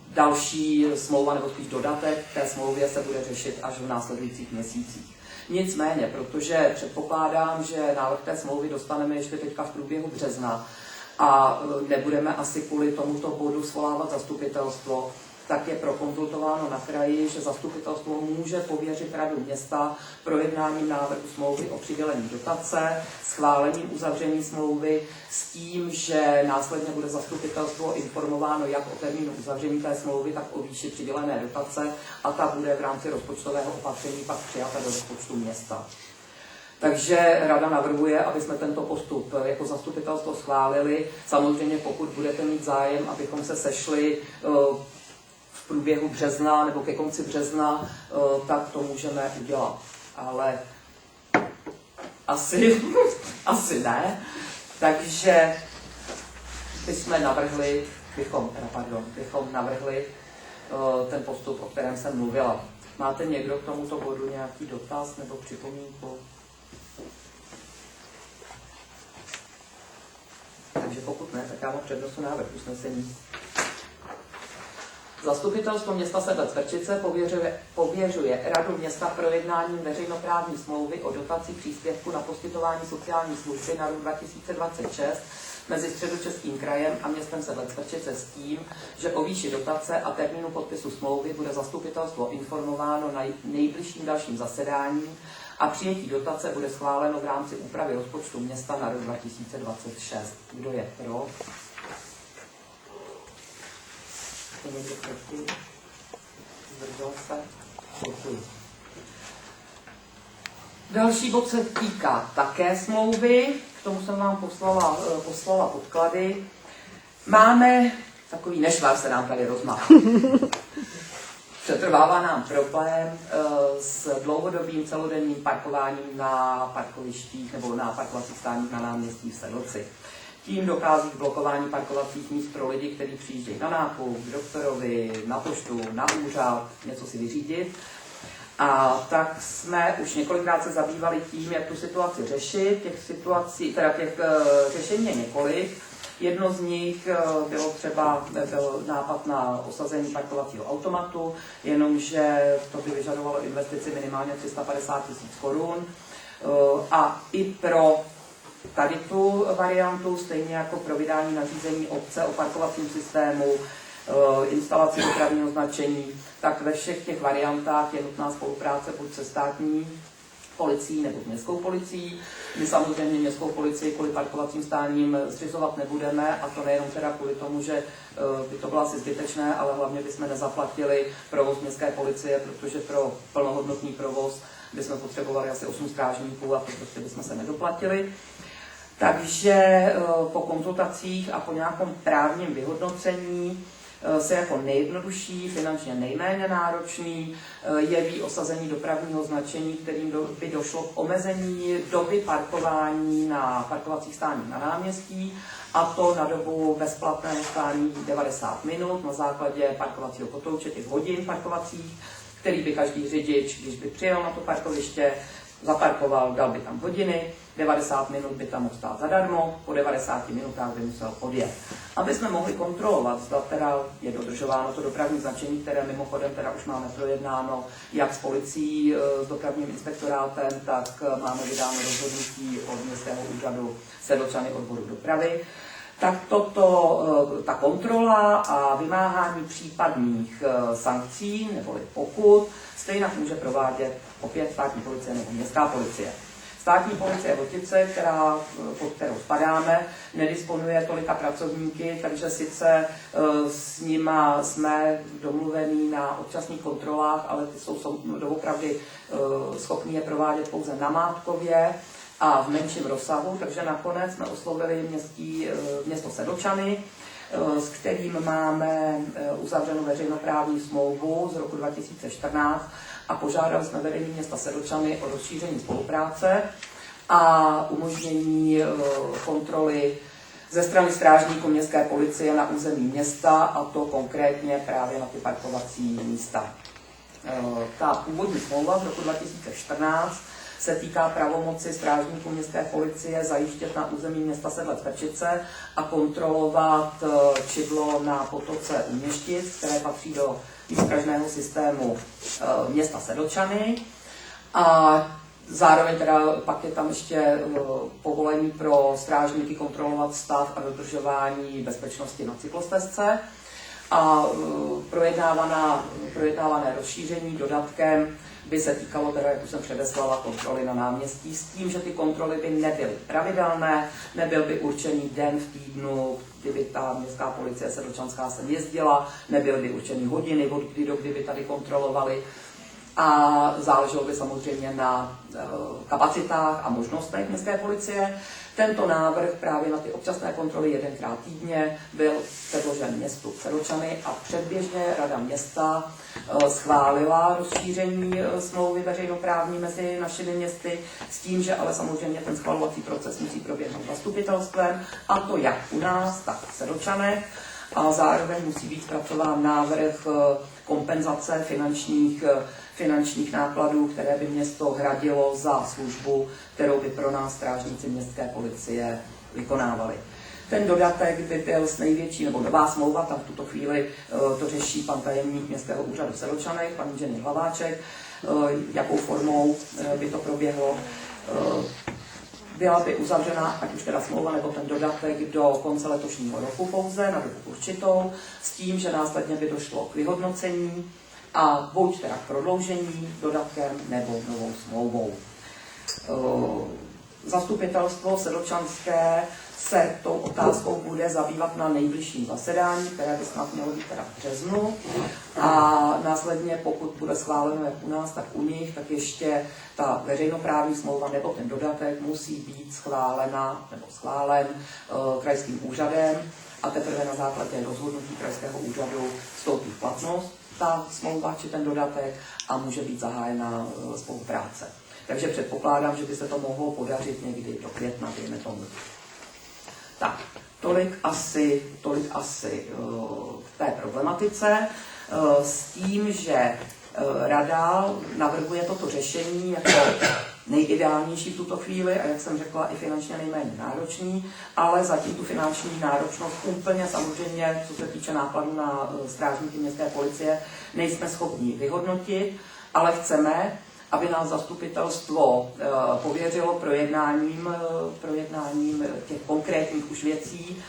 další smlouva, nebo spíš dodatek té smlouvě se bude řešit až v následujících měsících. Nicméně, protože předpokládám, že návrh té smlouvy dostaneme ještě teďka v průběhu března a nebudeme asi kvůli tomuto bodu svolávat zastupitelstvo, tak je prokonzultováno na kraji, že zastupitelstvo může pověřit radu města projednáním návrhu smlouvy o přidělení dotace, schválením uzavření smlouvy s tím, že následně bude zastupitelstvo informováno jak o termínu uzavření té smlouvy, tak o výši přidělené dotace a ta bude v rámci rozpočtového opatření pak přijata do rozpočtu města. Takže rada navrhuje, aby jsme tento postup jako zastupitelstvo schválili. Samozřejmě pokud budete mít zájem, abychom se sešli v průběhu března nebo ke konci března, tak to můžeme udělat. Ale asi ne. Takže bychom navrhli ten postup, o kterém jsem mluvila. Máte někdo k tomuto bodu nějaký dotaz nebo připomínku? Takže pokud ne, tak já vám přednesu návrh usnesení. Zastupitelstvo města Sedlec-Vrčice pověřuje radu města projednáním veřejnoprávní smlouvy o dotaci příspěvku na poskytování sociální služby na rok 2026 mezi Středočeským krajem a městem Sedlec-Vrčice s tím, že o výši dotace a termínu podpisu smlouvy bude zastupitelstvo informováno na nejbližším dalším zasedání a přijetí dotace bude schváleno v rámci úpravy rozpočtu města na rok 2026. Kdo je pro? Někdo proti? Zdržel se? Děkuji. Další bod se týká také smlouvy. K tomu jsem vám poslala podklady. Máme takový nešvar, se nám tady rozmáhá. Přetrvává nám problém s dlouhodobým celodenním parkováním na parkovištích nebo na parkovacích stáních na náměstí v Sedlci. Tím dochází k blokování parkovacích míst pro lidi, kteří přijíždějí na nákup, k doktorovi, na poštu, na úřad, něco si vyřídit. A tak jsme už několikrát se zabývali tím, jak tu situaci řešit. Těch řešení je několik. Jedno z nich byl nápad na osazení parkovacího automatu, jenomže to by vyžadovalo investici minimálně 350 000 korun. A i pro tady tu variantu, stejně jako pro vydání nařízení obce o parkovacím systému, instalaci dopravního značení, tak ve všech těch variantách je nutná spolupráce buď se státní policií nebo městskou policií. My samozřejmě městskou policii kvůli parkovacím stáním zřizovat nebudeme, a to nejenom teda kvůli tomu, že by to bylo asi zbytečné, ale hlavně bychom nezaplatili provoz městské policie, protože pro plnohodnotný provoz bychom potřebovali asi 8 strážníků a to prostě bychom se nedoplatili. Takže po konzultacích a po nějakém právním vyhodnocení se jako nejjednodušší, finančně nejméně náročný jeví osazení dopravního značení, kterým by došlo k omezení doby parkování na parkovacích stáních na náměstí, a to na dobu bezplatného stání 90 minut na základě parkovacího kotouče, těch hodin parkovacích, který by každý řidič, když by přijel na to parkoviště, zaparkoval, dal by tam hodiny, 90 minut by tam mohl stát zadarmo, po 90 minutách by musel odjet. Aby jsme mohli kontrolovat, zda teda je dodržováno to dopravní značení, které mimochodem teda už máme projednáno jak s policií, s dopravním inspektorátem, tak máme vydáno rozhodnutí od Městského úřadu Sedlčany odboru dopravy. Tak ta kontrola a vymáhání případných sankcí neboli pokut stejně může provádět opět státní policie nebo městská policie. Státní policie Votice, pod kterou spadáme, nedisponuje tolika pracovníky, takže sice s nima jsme domluvení na občasných kontrolách, ale ty jsou doopravdy schopni je provádět pouze namátkově a v menším rozsahu, takže nakonec jsme oslovili město Sedlčany, s kterým máme uzavřenou veřejnoprávní smlouvu z roku 2014 a požádali jsme vedení města Sedlčany o rozšíření spolupráce a umožnění kontroly ze strany strážníků městské policie na území města, a to konkrétně právě na ty parkovací místa. Ta původní smlouva z roku 2014 se týká pravomoci strážníků městské policie zajištět na území města Sedlec-Pečice a kontrolovat čidlo na potoce Úměštic, které patří do výstražného systému města Sedlčany. A zároveň teda pak je tam ještě povolení pro strážníky kontrolovat stav a dodržování bezpečnosti na cyklostezce. A projednávané rozšíření dodatkem by se týkalo, teda, jak už jsem předeslala, kontroly na náměstí, s tím, že ty kontroly by nebyly pravidelné, nebyl by určený den v týdnu, kdyby ta městská policie sedlčanská sem jezdila, nebyl by určený hodiny, od kdy do kdy by tady kontrolovali. A záleželo by samozřejmě na kapacitách a možnostech městské policie. Tento návrh právě na ty občasné kontroly jedenkrát týdně byl předložen městu Sedlčany a předběžně Rada města schválila rozšíření smlouvy veřejnoprávní mezi našimi městy s tím, že ale samozřejmě ten schvalovací proces musí proběhnout zastupitelstvem, a to jak u nás, tak v Sedlčanech, a zároveň musí být zpracován návrh kompenzace finančních nákladů, které by město hradilo za službu, kterou by pro nás strážníci městské policie vykonávali. Ten dodatek by byl s největší, nebo nová smlouva, tam v tuto chvíli to řeší pan tajemník Městského úřadu v Sedlčanech, pan inženýr Hlaváček, jakou formou by to proběhlo. Byla by uzavřena, ať už teda smlouva nebo ten dodatek, do konce letošního roku pouze, na dobu určitou, s tím, že následně by došlo k vyhodnocení a buď teda k prodloužení dodatkem nebo novou smlouvou. Zastupitelstvo sedlčanské se tou otázkou bude zabývat na nejbližším zasedání, které by snad mělo být teda v březnu. A následně, pokud bude schváleno jak u nás, tak u nich, tak ještě ta veřejnoprávní smlouva nebo ten dodatek musí být schválen krajským úřadem a teprve na základě rozhodnutí krajského úřadu vstoupí v platnost ta smlouva či ten dodatek a může být zahájena spolupráce. Takže předpokládám, že by se to mohlo podařit někdy do května, dejme tomu. Tak, tolik asi k té problematice, s tím, že Rada navrhuje toto řešení jako nejideálnější v tuto chvíli a jak jsem řekla, i finančně nejméně náročný, ale zatím tu finanční náročnost úplně samozřejmě, co se týče nákladů na strážníky městské policie, nejsme schopni vyhodnotit, ale chceme, aby nás zastupitelstvo pověřilo projednáním těch konkrétních už věcí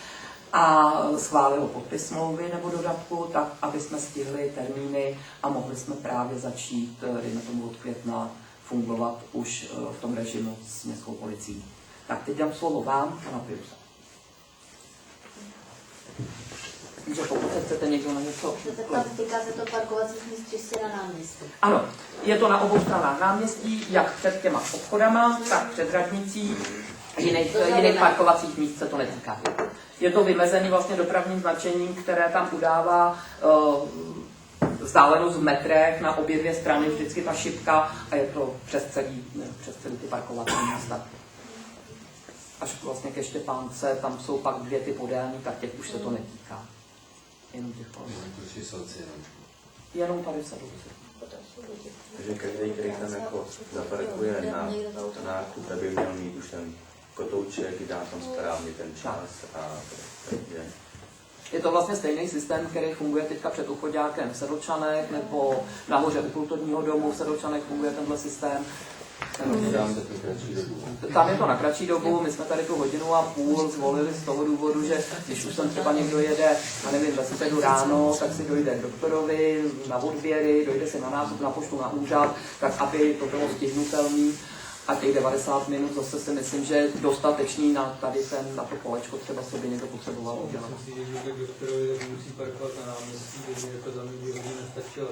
a schválilo podpis smlouvy nebo dodatku, tak aby jsme stihli termíny a mohli jsme právě začít, dejme tomu od května, fungovat už v tom režimu s městskou policií. Tak teď dám slovo vám, pana Pirusa. Takže pokud se chcete někdo na něco... Týká se to parkovacích míst čistě na náměstí. Ano, je to na obou stranách náměstí, jak před těma obchodama, tak před radnicí. Jiných parkovacích míst se to netýká. Je to vymezený vlastně dopravním značením, které tam udává vzdálenost v metrech na obě dvě strany, vždycky ta šipka, a je to přes celý ty parkovací místa. Až vlastně ke Štěpánce, tam jsou pak dvě ty podélní, tak těch už se to netýká. Jenom těch jenom tady v Sedlci. že každý, který tam jako zaparkuje na nákup, aby měl mít už ten kotouček, dá tam správně ten čas a takže. Je to vlastně stejný systém, který funguje teďka před Uchoďákem v Sedlčanech, nebo nahoře u kulturního domu v Sedlčanech funguje tenhle systém. Tam je to na kratší dobu, my jsme tady tu 1,5 hodiny zvolili z toho důvodu, že když už sem třeba někdo jede, já nevím, ve středu ráno, tak si dojde k doktorovi na odběry, dojde si na nákup, na poštu, na úřad, tak aby to bylo stihnutelné. A těch 90 minut zase si myslím, že je dostatečný na tady na to kolečko, třeba co by někdo potřeboval udělat. Myslím, že tak doktorovi tak musí parkovat na náměstí, takže jako za mě 2 hodiny nestačilo.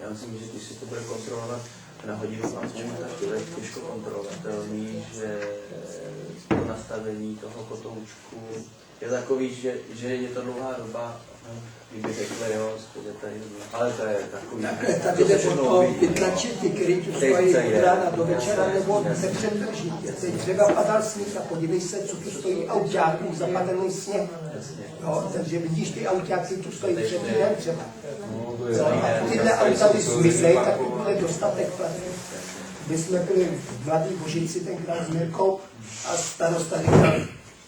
Já myslím, že když si to bude kontrolovat na hodinu 15 minut, tak to je těžko kontrolovatelný, že to nastavení toho kotoučku je takový, že je to dlouhá doba, kdyby řekli, jo, je tady, ale to je takový. Tady jde o to vytlačit ty, který tu stojí od rána do večera, nebo se přemrží. Teď třeba padal sníh a podívej se, co tu stojí autáků, zapadený sněh. No, takže vidíš, ty autáky tu stojí před dnem třeba. A tyhle auta by zmizly, tak by bude dostatek platů. My jsme byli v Mladý Božici tenkrát s Mirkou a starosta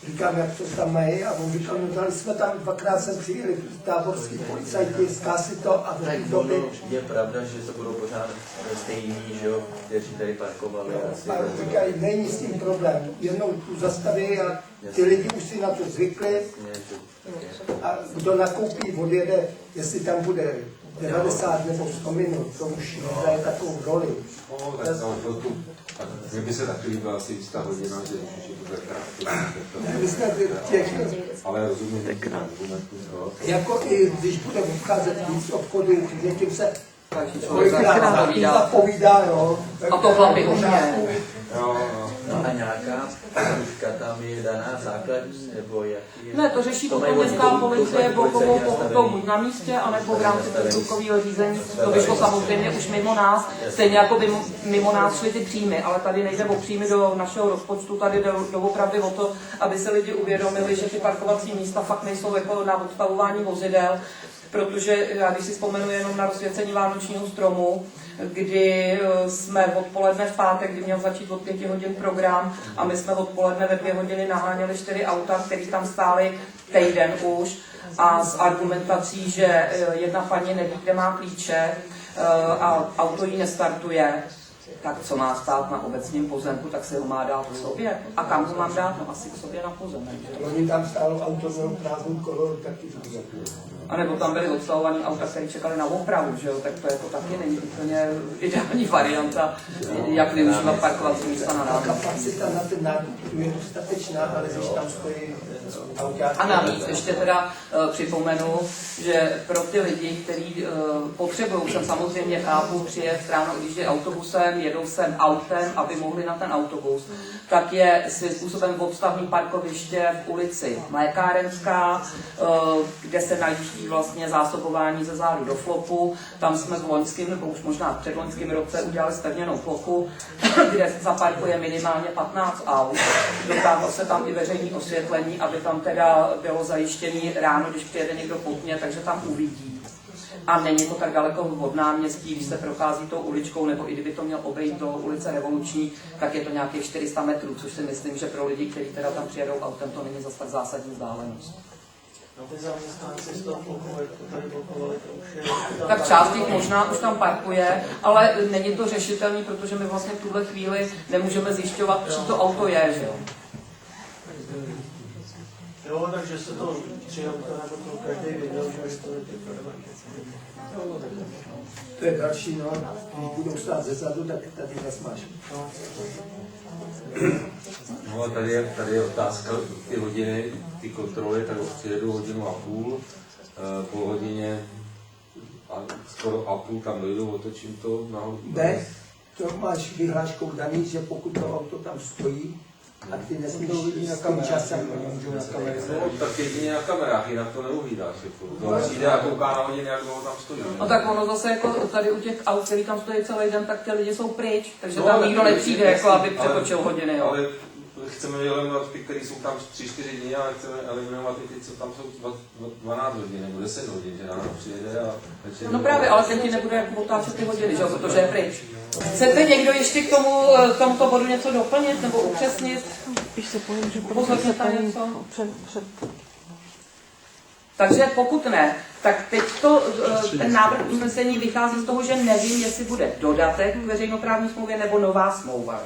říkám, jak to tam mají, a on říkal, no dali jsme tam, 2krát jsem přijeli táborský policajti, zkásli to a v té době. Je pravda, že to budou pořád stejný, že jo, kteří tady parkovali. A říkají, není s tím problém, jednou tu zastaví a ty lidi už si na to zvykli. A kdo nakoupí, odjede, jestli tam bude 90 nebo 100 minut, to už hraje takovou roli. Mně by se taky líbila asi jistá hodina, že to bude krátké. My jsme těch, ale rozumím, jako i když bude obcházet víc obchodů, někým se Takže člověk zapovídá, jo. A to chlapi hodně. No a nějaká kružka tam je daná základní, nebo jaký je? Ne, to řeší potom městská policie blokovou pokutou buď na místě, anebo v rámci přestupkového řízení. To vyšlo samozřejmě už mimo nás, stejně jako by mimo nás šly ty příjmy, ale tady nejde o příjmy do našeho rozpočtu, tady jde doopravdy o to, aby se lidi uvědomili, že ty parkovací místa fakt nejsou jako na odstavování vozidel, protože já když si vzpomenu jenom na rozsvěcení vánočního stromu, kdy jsme odpoledne v pátek, kdy měl začít od 5 hodin program a my jsme odpoledne ve 2 hodiny naháněli 4 auta, které tam stály týden už a s argumentací, že jedna paní neví, kde má klíče a auto jí nestartuje, tak co má stát na obecním pozemku, tak se ho má dát k sobě. A kam ho mám dát? No asi k sobě na pozemek. Oni tam stálo auto, mělo prázdnou kolor, taky A nebo tam byly odstavované auta, které čekali na opravu, že jo? Tak to jako taky není úplně ideální varianta, jak využívat parkovací místa na nákup. Kapacita na ten nákup je dostatečná, ale když tam stojí autáky. A navíc ještě teda připomenu, že pro ty lidi, kteří potřebují, jsem samozřejmě chápu, přijet ráno, odjíždějí autobusem, jedou sem autem, aby mohli na ten autobus, tak je svým způsobem odstavní parkoviště v ulici Mlékárenská, kde se najíždí vlastně zásobování ze zádu do flopu. Tam jsme v loňském, nebo už možná v předloňském roce udělali zpevněnou plochu, kde zaparkuje minimálně 15 aut. Dotáhlo se tam i veřejné osvětlení, aby tam teda bylo zajištění ráno, když přijede někdo potně, takže tam uvidí. A není to tak daleko od náměstí, když se prochází tou uličkou, nebo i kdyby to měl obejít do ulice Revoluční, tak je to nějakých 400 metrů, což si myslím, že pro lidi, kteří teda tam přijedou autem, to není zase tak zásadní vzdálenost. Tak část těch možná už tam parkuje, ale není to řešitelný, protože my vlastně v tuhle chvíli nemůžeme zjišťovat, čí to auto je, že jo? Jo, takže se to přijde to každý viděl, že to je To je další, no, když budou stát ze zadu, tak tady nesmáš. No a tady je otázka, ty hodiny, ty kontroly, tak přijedu 1,5 hodiny, půl hodině a skoro a půl tam dojdu, otočím to nahoru. Ne, to máš vyhláškou daný, že pokud to auto tam stojí, a ty nesmíš tím časem, můžou na kameře. No, tak jedině na kamerách, jinak to neuvídáš. To přijde a kouká na hodiny, jak dlouho tam stojí. No tak ono zase jako tady u těch aut, který tam stojí celý den, tak ty lidi jsou pryč, takže tam nikdo nepřijde, jako aby přetočil hodiny. Jo. Ale chceme eliminovat ty, které jsou tam 3-4 dny, ale chceme eliminovat i ty, co tam jsou 12 hodin nebo 10 hodin, že ráno přijede a večer... No právě, ale ten ti nebude otáčet ty hodiny, že? Protože je pryč. Chcete někdo ještě k tomuto bodu něco doplnit nebo upřesnit? Když se povím, že Upozorněte něco? Takže pokud ne, tak teď ten návrh usnesení vychází z toho, že nevím, jestli bude dodatek k veřejnoprávní smlouvě nebo nová smlouva.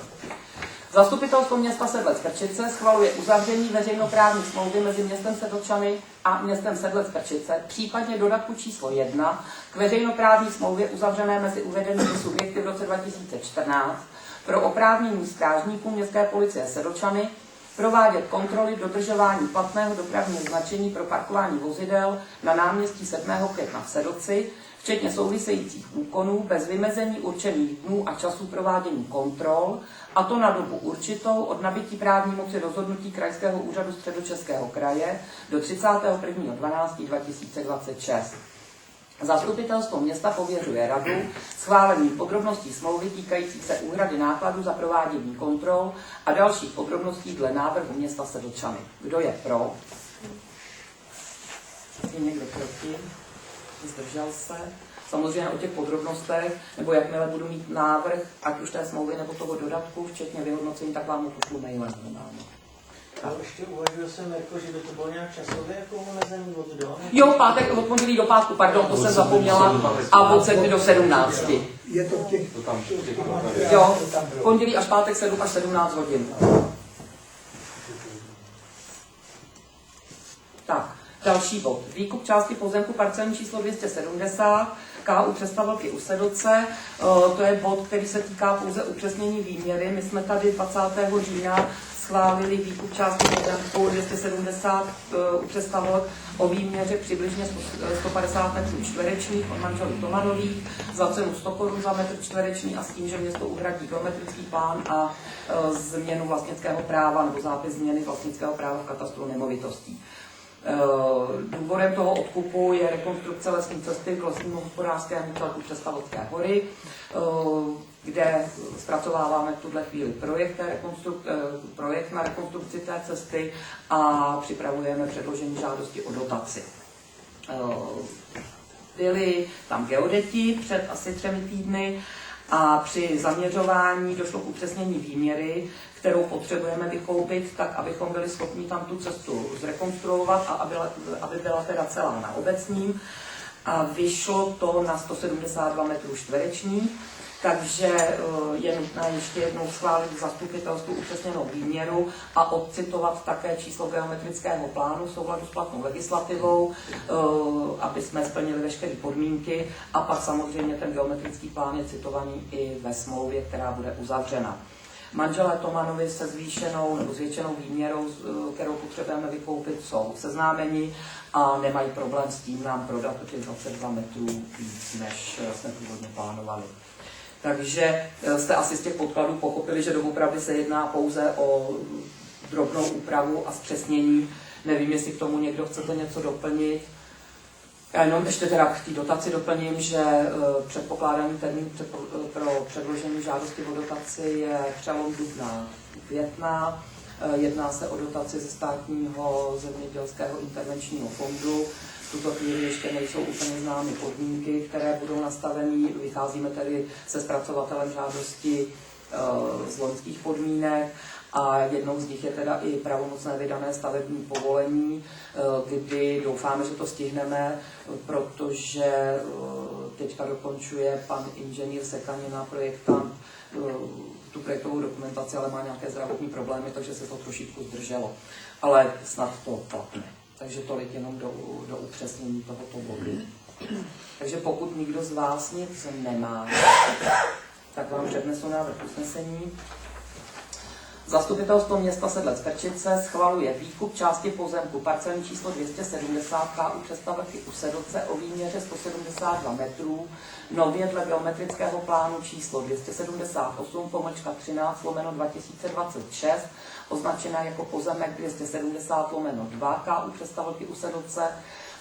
Zastupitelstvo města Sedlec-Krčice schvaluje uzavření veřejnoprávní smlouvy mezi městem Sedlčany a městem Sedlec-Krčice, případně dodatku číslo 1 k veřejnoprávní smlouvě uzavřené mezi uvedenými subjekty v roce 2014 pro oprávnění strážníků městské policie Sedlčany provádět kontroly dodržování platného dopravního značení pro parkování vozidel na náměstí 7. května v Sedlci, včetně souvisejících úkonů bez vymezení určených dnů a časů provádění kontrol, a to na dobu určitou od nabytí právní moci rozhodnutí Krajského úřadu Středočeského kraje do 31.12.2026. Zastupitelstvo města pověřuje radu schválením podrobností smlouvy týkajících se úhrady nákladů za provádění kontrol a dalších podrobností dle návrhu města Sedlčany. Kdo je pro? Je někdo proti? Zdržel se? Samozřejmě o těch podrobnostech, nebo jakmile budu mít návrh, ať už té smlouvy nebo toho dodatku, včetně vyhodnocení, tak vám ho pošlu mailem. Ale ještě uvažuji jsem, jako, že by to bylo nějak časově jako omezení od do? Jo, pátek od pondělí do pátku, pardon, to jsem zapomněla, a od 7 do 17. Je to v těch... Jo, pondělí až pátek 7 až 17 hodin. Tak, další bod. Výkup části pozemku parcelní číslo 270, KU Přestavelky u Sedlce. To je bod, který se týká pouze upřesnění výměry. My jsme tady 20. října schválili výkup části pozemku 270 u Přestavelek o výměře přibližně 150 metrů čtverečních od manželů Tomanových za cenu 100 korun za metr čtvereční a s tím, že město uhradí geometrický plán a změnu vlastnického práva nebo zápis změny vlastnického práva v katastru nemovitostí. Důvodem toho odkupu je rekonstrukce lesní cesty k lesnímu hospodářskému celku Přestavelské hory, kde zpracováváme v tuhle chvíli projekt na rekonstrukci té cesty a připravujeme předložení žádosti o dotaci. Byli tam geodeti před asi 3 týdny a při zaměřování došlo k upřesnění výměry, kterou potřebujeme vykoupit, tak abychom byli schopni tam tu cestu zrekonstruovat a aby byla teda celá na obecním. A vyšlo to na 172 metrů čtverečních, takže je nutné ještě jednou schválit v zastupitelstvu upřesněnou výměru a odcitovat také číslo geometrického plánu v souladu s platnou legislativou, aby jsme splnili veškeré podmínky, a pak samozřejmě ten geometrický plán je citovaný i ve smlouvě, která bude uzavřena. Manželé Tomanovi se zvýšenou nebo zvětšenou výměrou, kterou potřebujeme vykoupit, jsou seznámeni a nemají problém s tím nám prodat těch 22 metrů víc, než jsme původně plánovali. Takže jste asi z těch podkladů pochopili, že doopravdy se jedná pouze o drobnou úpravu a zpřesnění. Nevím, jestli k tomu někdo chcete něco doplnit. Já jenom ještě teda k té dotaci doplním, že předpokládaný termín pro předložení žádosti o dotaci je přelom dubna května. Jedná se o dotaci ze státního zemědělského intervenčního fondu. V tuto chvíli ještě nejsou úplně známy podmínky, které budou nastaveny. Vycházíme tedy se zpracovatelem žádosti z loňských podmínek a jednou z nich je teda i pravomocné vydané stavební povolení, kdy doufáme, že to stihneme, protože teďka dokončuje pan inženýr Sekanina, projektant, tu projektovou dokumentaci, ale má nějaké zdravotní problémy, takže se to trošičku zdrželo. Ale snad to platné. Takže tolik jenom do upřesnění tohoto bodu. Takže pokud nikdo z vás nic nemá, tak vám přednesu návrh usnesení. Zastupitelstvo města Sedlec-Krčice schvaluje výkup části pozemku parcelní číslo 270 KU Přestavelky u Sedlce o výměře 172 metrů, nově dle geometrického plánu číslo 278/13/2026, označená jako pozemek 270/2 KU Přestavelky u Sedlce,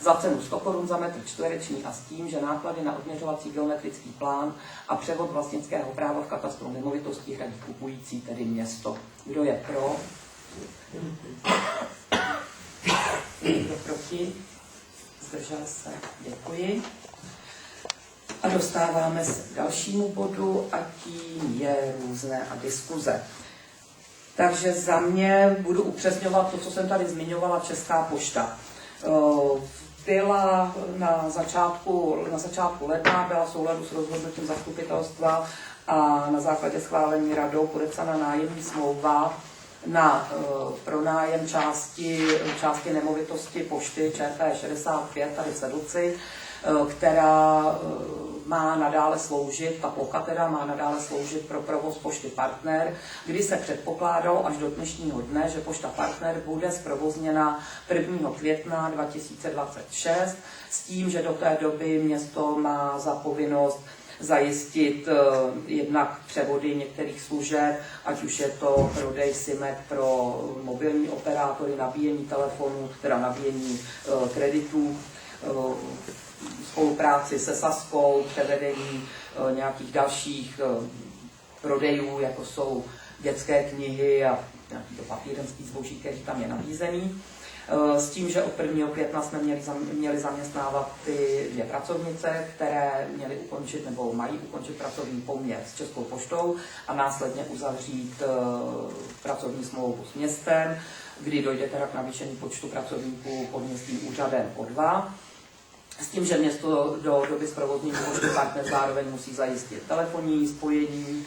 za cenu 100 korun za metr čtvereční a s tím, že náklady na odměřovací geometrický plán a převod vlastnického práva v katastru nemovitostí hradí kupující, tedy město. Kdo je pro? Kdo proti? Zdržel se? Děkuji. A dostáváme se k dalšímu bodu a tím je různé a diskuze. Takže za mě budu upřesňovat to, co jsem tady zmiňovala, Česká pošta. Byla na začátku ledna, byla v souladu s rozhodnutím zastupitelstva a na základě schválení radou podepsána nájemní smlouva na pronájem části nemovitosti pošty ČT65 tady v Sedlci, která má nadále sloužit, ta plocha teda má nadále sloužit pro provoz Pošty Partner, kdy se předpokládalo až do dnešního dne, že Pošta Partner bude zprovozněna 1. května 2026 s tím, že do té doby město má za povinnost zajistit jednak převody některých služeb, ať už je to prodej simek pro mobilní operátory, nabíjení telefonů, teda nabíjení kreditů, spolupráci se Saskou, převedení nějakých dalších prodejů, jako jsou dětské knihy a nějaký to papírenský zboží, který tam je nabízený. S tím, že od 1. května jsme měli zaměstnávat ty 2 pracovnice, které měly ukončit nebo mají ukončit pracovní poměr s Českou poštou a následně uzavřít pracovní smlouvu s městem, kdy dojde teda k navýšení počtu pracovníků pod městským úřadem o 2. S tím, že město do doby zprovoznění Pošty Partner zároveň musí zajistit telefonní spojení,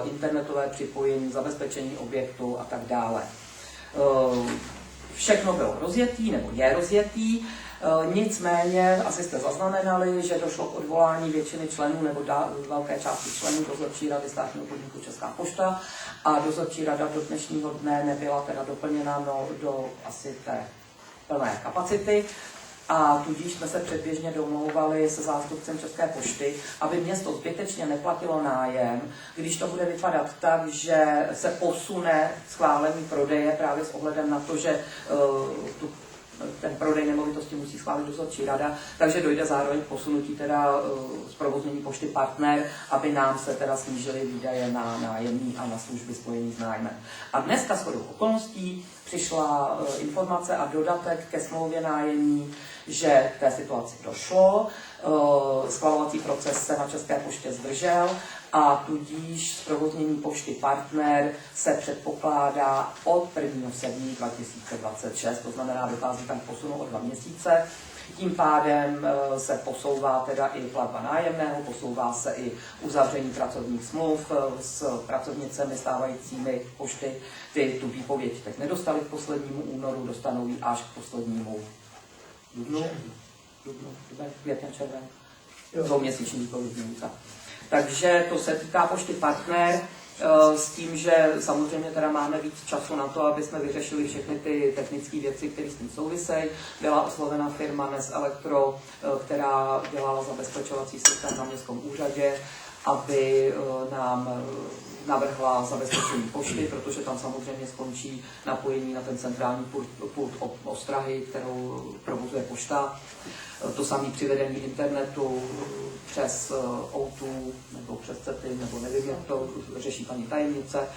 internetové připojení, zabezpečení objektu a tak dále. Všechno bylo rozjetý, nebo je rozjetý, nicméně asi jste zaznamenali, že došlo k odvolání většiny členů nebo velké části členů dozorčí rady státního podniku Česká pošta a dozorčí rada do dnešního dne nebyla teda doplněna do asi té plné kapacity. A tudíž jsme se předběžně domlouvali se zástupcem České pošty, aby město zbytečně neplatilo nájem, když to bude vypadat tak, že se posune schválení prodeje právě s ohledem na to, že ten prodej nemovitosti musí schválit dozorčí rada, takže dojde zároveň k posunutí teda zprovoznění Pošty Partner, aby nám se teda snížily výdaje na nájemní a na služby spojení s nájmem. A dneska shodou okolností přišla informace a dodatek ke smlouvě nájemní, že té situaci došlo, schvalovací proces se na České poště zdržel a tudíž zprovoznění Pošty Partner se předpokládá od 1.7.2026, to znamená, dochází tam k posunu o 2 měsíce. Tím pádem se posouvá teda i platba nájemného, posouvá se i uzavření pracovních smluv s pracovnicemi stávajícími pošty. Ty tu výpověď teď nedostali k poslednímu únoru, dostanou ji až k poslednímu dubnu, květně, červen, 2měsíční výpovědní. Takže to se týká Pošty Partner, s tím, že samozřejmě teda máme víc času na to, aby jsme vyřešili všechny ty technické věci, které s tím souvisejí. Byla oslovena firma NES Elektro, která dělala zabezpečovací systém na městském úřadě, aby nám navrhla zabezpečení pošty, protože tam samozřejmě skončí napojení na ten centrální pult ostrahy, kterou provozuje pošta. To samé přivedení internetu přes O2 nebo přes CETY, nebo nevím, jak to řeší paní tajemnice.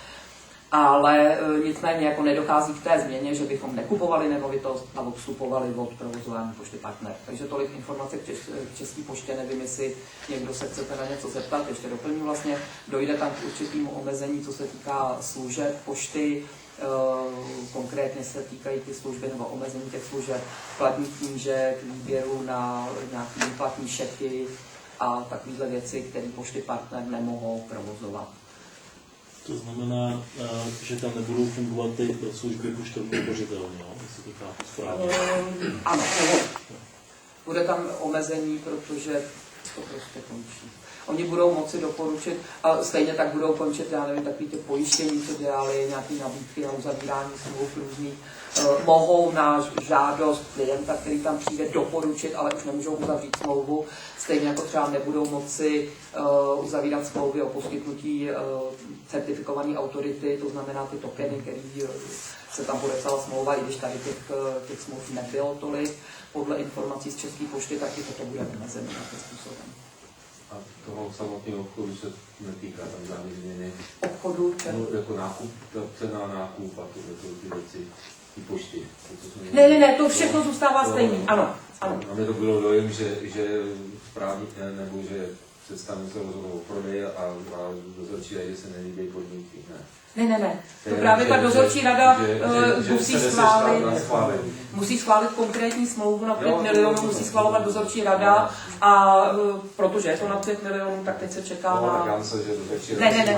Ale nicméně jako nedochází k té změně, že bychom nekupovali nemovitost a odstupovali od provozování Pošty Partner. Takže tolik informace k České poště, nevím, jestli někdo se chcete na něco zeptat, ještě doplním vlastně, dojde tam k určitému omezení, co se týká služeb pošty, konkrétně se týkají ty služby nebo omezení těch služeb, platní knížek, výběru na nějaký výplatní šeky a takovéhle věci, které Pošty Partner nemohou provozovat. To znamená, že tam nebudou fungovat ty služby poštovní pořitelně, jestli to chápu správně. Ano, bude tam omezení, protože to prostě končí. Oni budou moci doporučit, a stejně tak budou končit, já nevím, takový ty pojištění, co dělali, nějaké nabídky na uzavírání smluv různých. Mohou na žádost klienta, který tam přijde, doporučit, ale už nemůžou uzavřít smlouvu. Stejně jako třeba nebudou moci uzavírat smlouvy o poskytnutí certifikované autority, to znamená ty tokeny, který se tam podepsala smlouva, i když tady těch smluv nebylo tolik. Podle informací z České pošty, tak i toto bude vymezené nějakým způsobem. A A toho samotného obchodu se netýká tam žádné změny. Obchodu, No, jako nákup, ta cena nákup a ty věci, ty pošty. Ne, to všechno zůstává stejný, ano. A mě to bylo dojem, že správník nebo že představitel rozhodl o prodeji a dozorčí radě se nelíbí podmínky. Ne. To právě ta dozorčí rada musí schválit konkrétní smlouvu na 5 milionů, musí schvalovat dozorčí rada a protože je to na 5 milionů, tak teď se čeká na... Ne.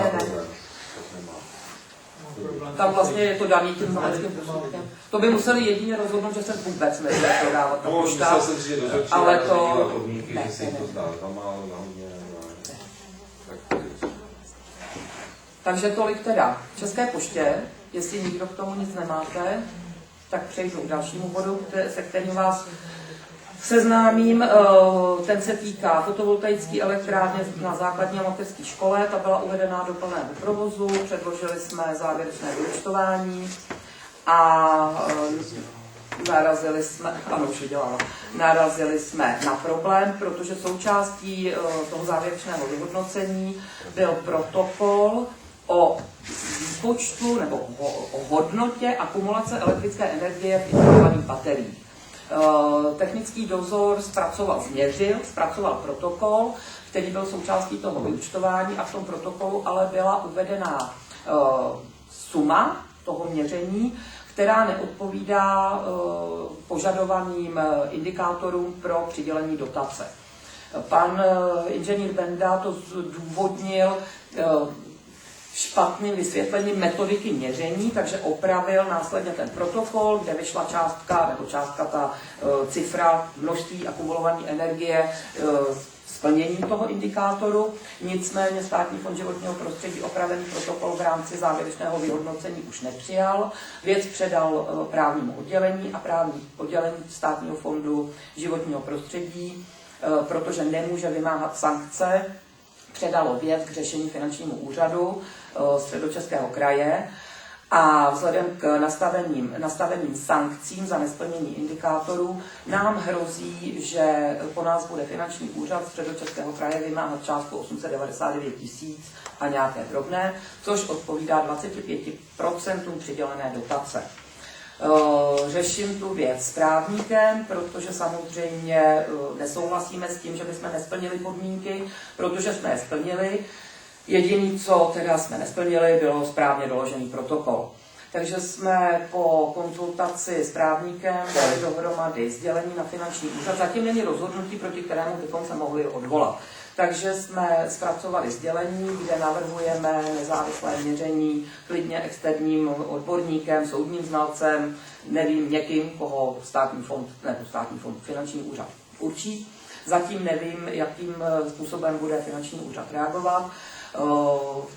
Tam vlastně je to daný tím znaleckým posudkem. To by museli jedině rozhodnout, že se vůbec nebude prodávat ta pošta, ale to... Ne. Takže tolik teda České poště. Jestli nikdo k tomu nic nemáte, tak přejdu k dalšímu bodu, se kterým vás seznámím. Ten se týká fotovoltaické elektrárny na základní a mateřské škole. Ta byla uvedená do plného provozu, předložili jsme závěrečné vyúčtování a narazili jsme na problém, protože součástí toho závěrečného vyhodnocení byl protokol o výpočtu nebo o hodnotě akumulace elektrické energie v integrovaných bateriích. Technický dozor zpracoval protokol, který byl součástí toho vyúčtování a v tom protokolu ale byla uvedená suma toho měření, která neodpovídá požadovaným indikátorům pro přidělení dotace. Pan inženýr Benda to zdůvodnil špatným vysvětlením metodiky měření, takže opravil následně ten protokol, kde vyšla ta cifra množství akumulované energie splnění toho indikátoru. Nicméně Státní fond životního prostředí opravený protokol v rámci závěrečného vyhodnocení už nepřijal. Věc předal právnímu oddělení a právní oddělení Státního fondu životního prostředí, protože nemůže vymáhat sankce, předalo věc k řešení finančnímu úřadu Středočeského kraje a vzhledem k nastaveným sankcím za nesplnění indikátorů nám hrozí, že po nás bude finanční úřad Středočeského kraje vymáhat částku 899 000 a nějaké drobné, což odpovídá 25% přidělené dotace. Řeším tu věc s právníkem, protože samozřejmě nesouhlasíme s tím, že bychom nesplnili podmínky, protože jsme je splnili. Jediné, co teda jsme nesplnili, bylo správně doložený protokol. Takže jsme po konzultaci s právníkem dali dohromady sdělení na finanční úřad. Zatím není rozhodnutí, proti kterému bychom se mohli odvolat. Takže jsme zpracovali sdělení, kde navrhujeme nezávislé měření klidně externím odborníkem, soudním znalcem, nevím, někým, koho Státní fond finanční úřad určí. Zatím nevím, jakým způsobem bude finanční úřad reagovat,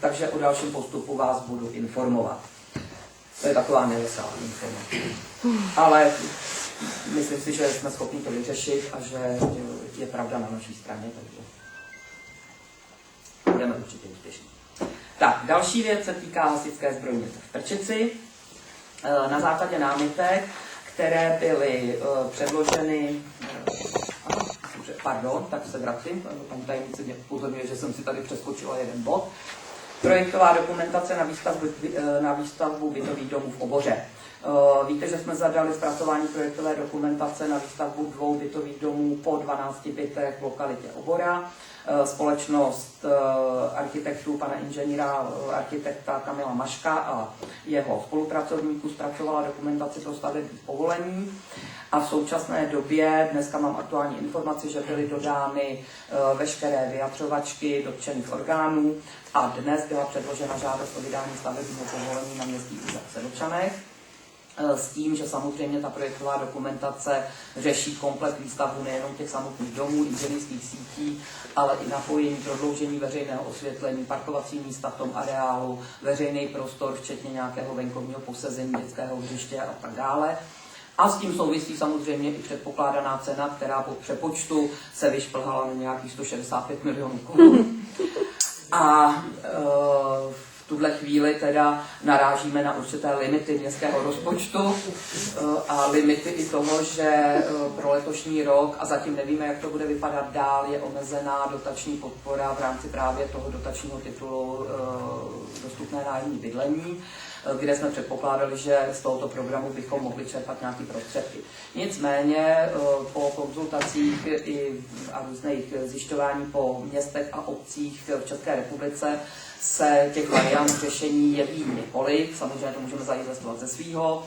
takže o dalším postupu vás budu informovat. To je taková neveselá informace. Ale myslím si, že jsme schopni to vyřešit a že je pravda na naší straně, takže budeme určitě úspěšní. Tak, další věc se týká hasičské zbrojnice v Prčici. Na základě námitek, které byly předloženy, tak se vracím, paní tajemnice mě upozorňuje, že jsem si tady přeskočila jeden bod. Projektová dokumentace na výstavbu bytových domů v Oboře. Víte, že jsme zadali zpracování projektové dokumentace na výstavbu 2 bytových domů po 12 bytech v lokalitě Obora. Společnost architektů, pana inženýra architekta Kamila Maška a jeho spolupracovníků zpracovala dokumentaci pro stavební povolení. A v současné době, dneska mám aktuální informaci, že byly dodány veškeré vyjadřovačky dotčených orgánů a dnes byla předložena žádost o vydání stavebního povolení na městský úřad v Sedlčanech. S tím, že samozřejmě ta projektová dokumentace řeší komplet výstavbu nejenom těch samotných domů, inženýrských sítí, ale i napojení, prodloužení veřejného osvětlení, parkovací místa v tom areálu, veřejný prostor, včetně nějakého venkovního posezení, dětského hřiště a tak dále. A s tím souvisí samozřejmě i předpokládaná cena, která po přepočtu se vyšplhala na nějakých 165 milionů korun. A v tu tuhle chvíli teda narážíme na určité limity městského rozpočtu a limity i toho, že pro letošní rok, a zatím nevíme, jak to bude vypadat dál, je omezená dotační podpora v rámci právě toho dotačního titulu dostupné nájemní bydlení, kde jsme předpokládali, že z tohoto programu bychom mohli čerpat nějaké prostředky. Nicméně po konzultacích a různých zjišťování po městech a obcích v České republice se těch variant řešení jeví několik. Samozřejmě to můžeme zainvestovat ze svýho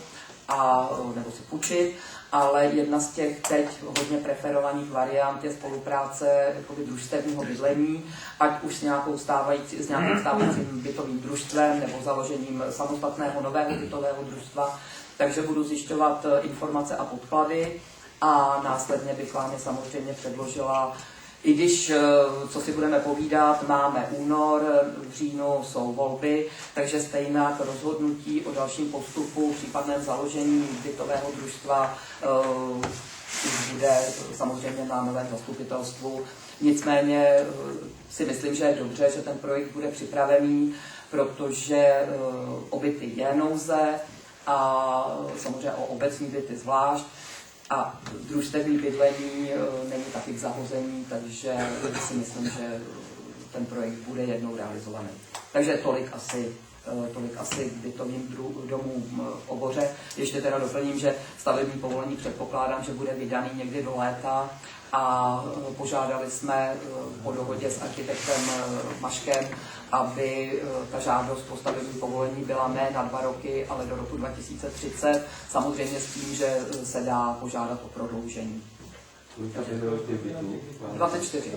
nebo si půjčit, ale jedna z těch teď hodně preferovaných variant je spolupráce družstevního bydlení, ať už s nějakým stávajícím bytovým družstvem nebo založením samostatného nového bytového družstva. Takže budu zjišťovat informace a podklady a následně bych vám je samozřejmě předložila. I když, co si budeme povídat, máme únor, v říjnu jsou volby, takže stejně rozhodnutí o dalším postupu, případném založení bytového družstva bude samozřejmě na novém zastupitelstvu. Nicméně si myslím, že je dobře, že ten projekt bude připravený, protože o byty je nouze a samozřejmě o obecní byty zvlášť. A družstevní bydlení není taky k zahození, takže si myslím, že ten projekt bude jednou realizovaný. Takže tolik asi k bytovým domům v oboře. Ještě teda doplním, že stavební povolení předpokládám, že bude vydaný někdy do léta a požádali jsme po dohodě s architektem Maškem, aby ta žádost o stavební povolení byla ne na 2 roky, ale do roku 2030, samozřejmě s tím, že se dá požádat o prodloužení. 24.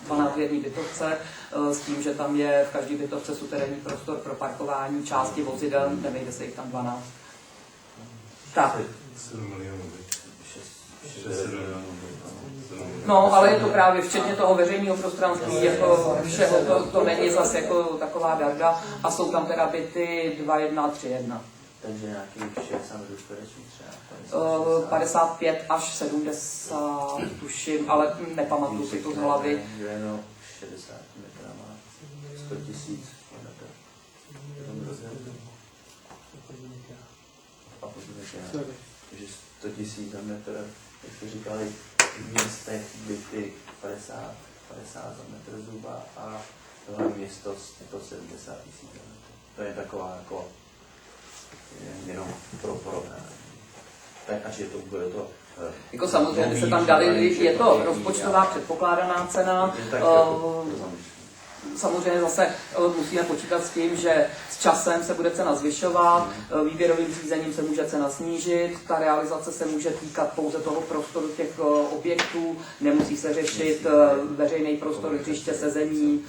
12 v jedné bytovce, s tím, že tam je v každé bytovce suterénní prostor pro parkování části vozidel, nevejde se jich tam 12. Tak. No, ale je to právě včetně toho veřejného prostranství, jako všeho, to není zase jako taková darda. A jsou tam teda byty 2.1 a 3.1. Takže nějakých 60 metrů čtverečních třeba? 55 až 70, tuším, ale nepamatuju si to z hlavy. 60 metrama, 100 000 metr. A takže 100 000 za metr, jak jste říkali, v městech byty 50 za metr zhruba a tohle město 170 000 za metr. To je taková jako jenom pro porovnání. Tak až je to bude to... Jako samozřejmě se tam dali, je to rozpočtová předpokládaná cena. Samozřejmě zase musíme počítat s tím, že s časem se bude cena zvyšovat, výběrovým řízením se může cena snížit, ta realizace se může týkat pouze toho prostoru těch objektů, nemusí se řešit veřejný prostor, hřiště, sezení,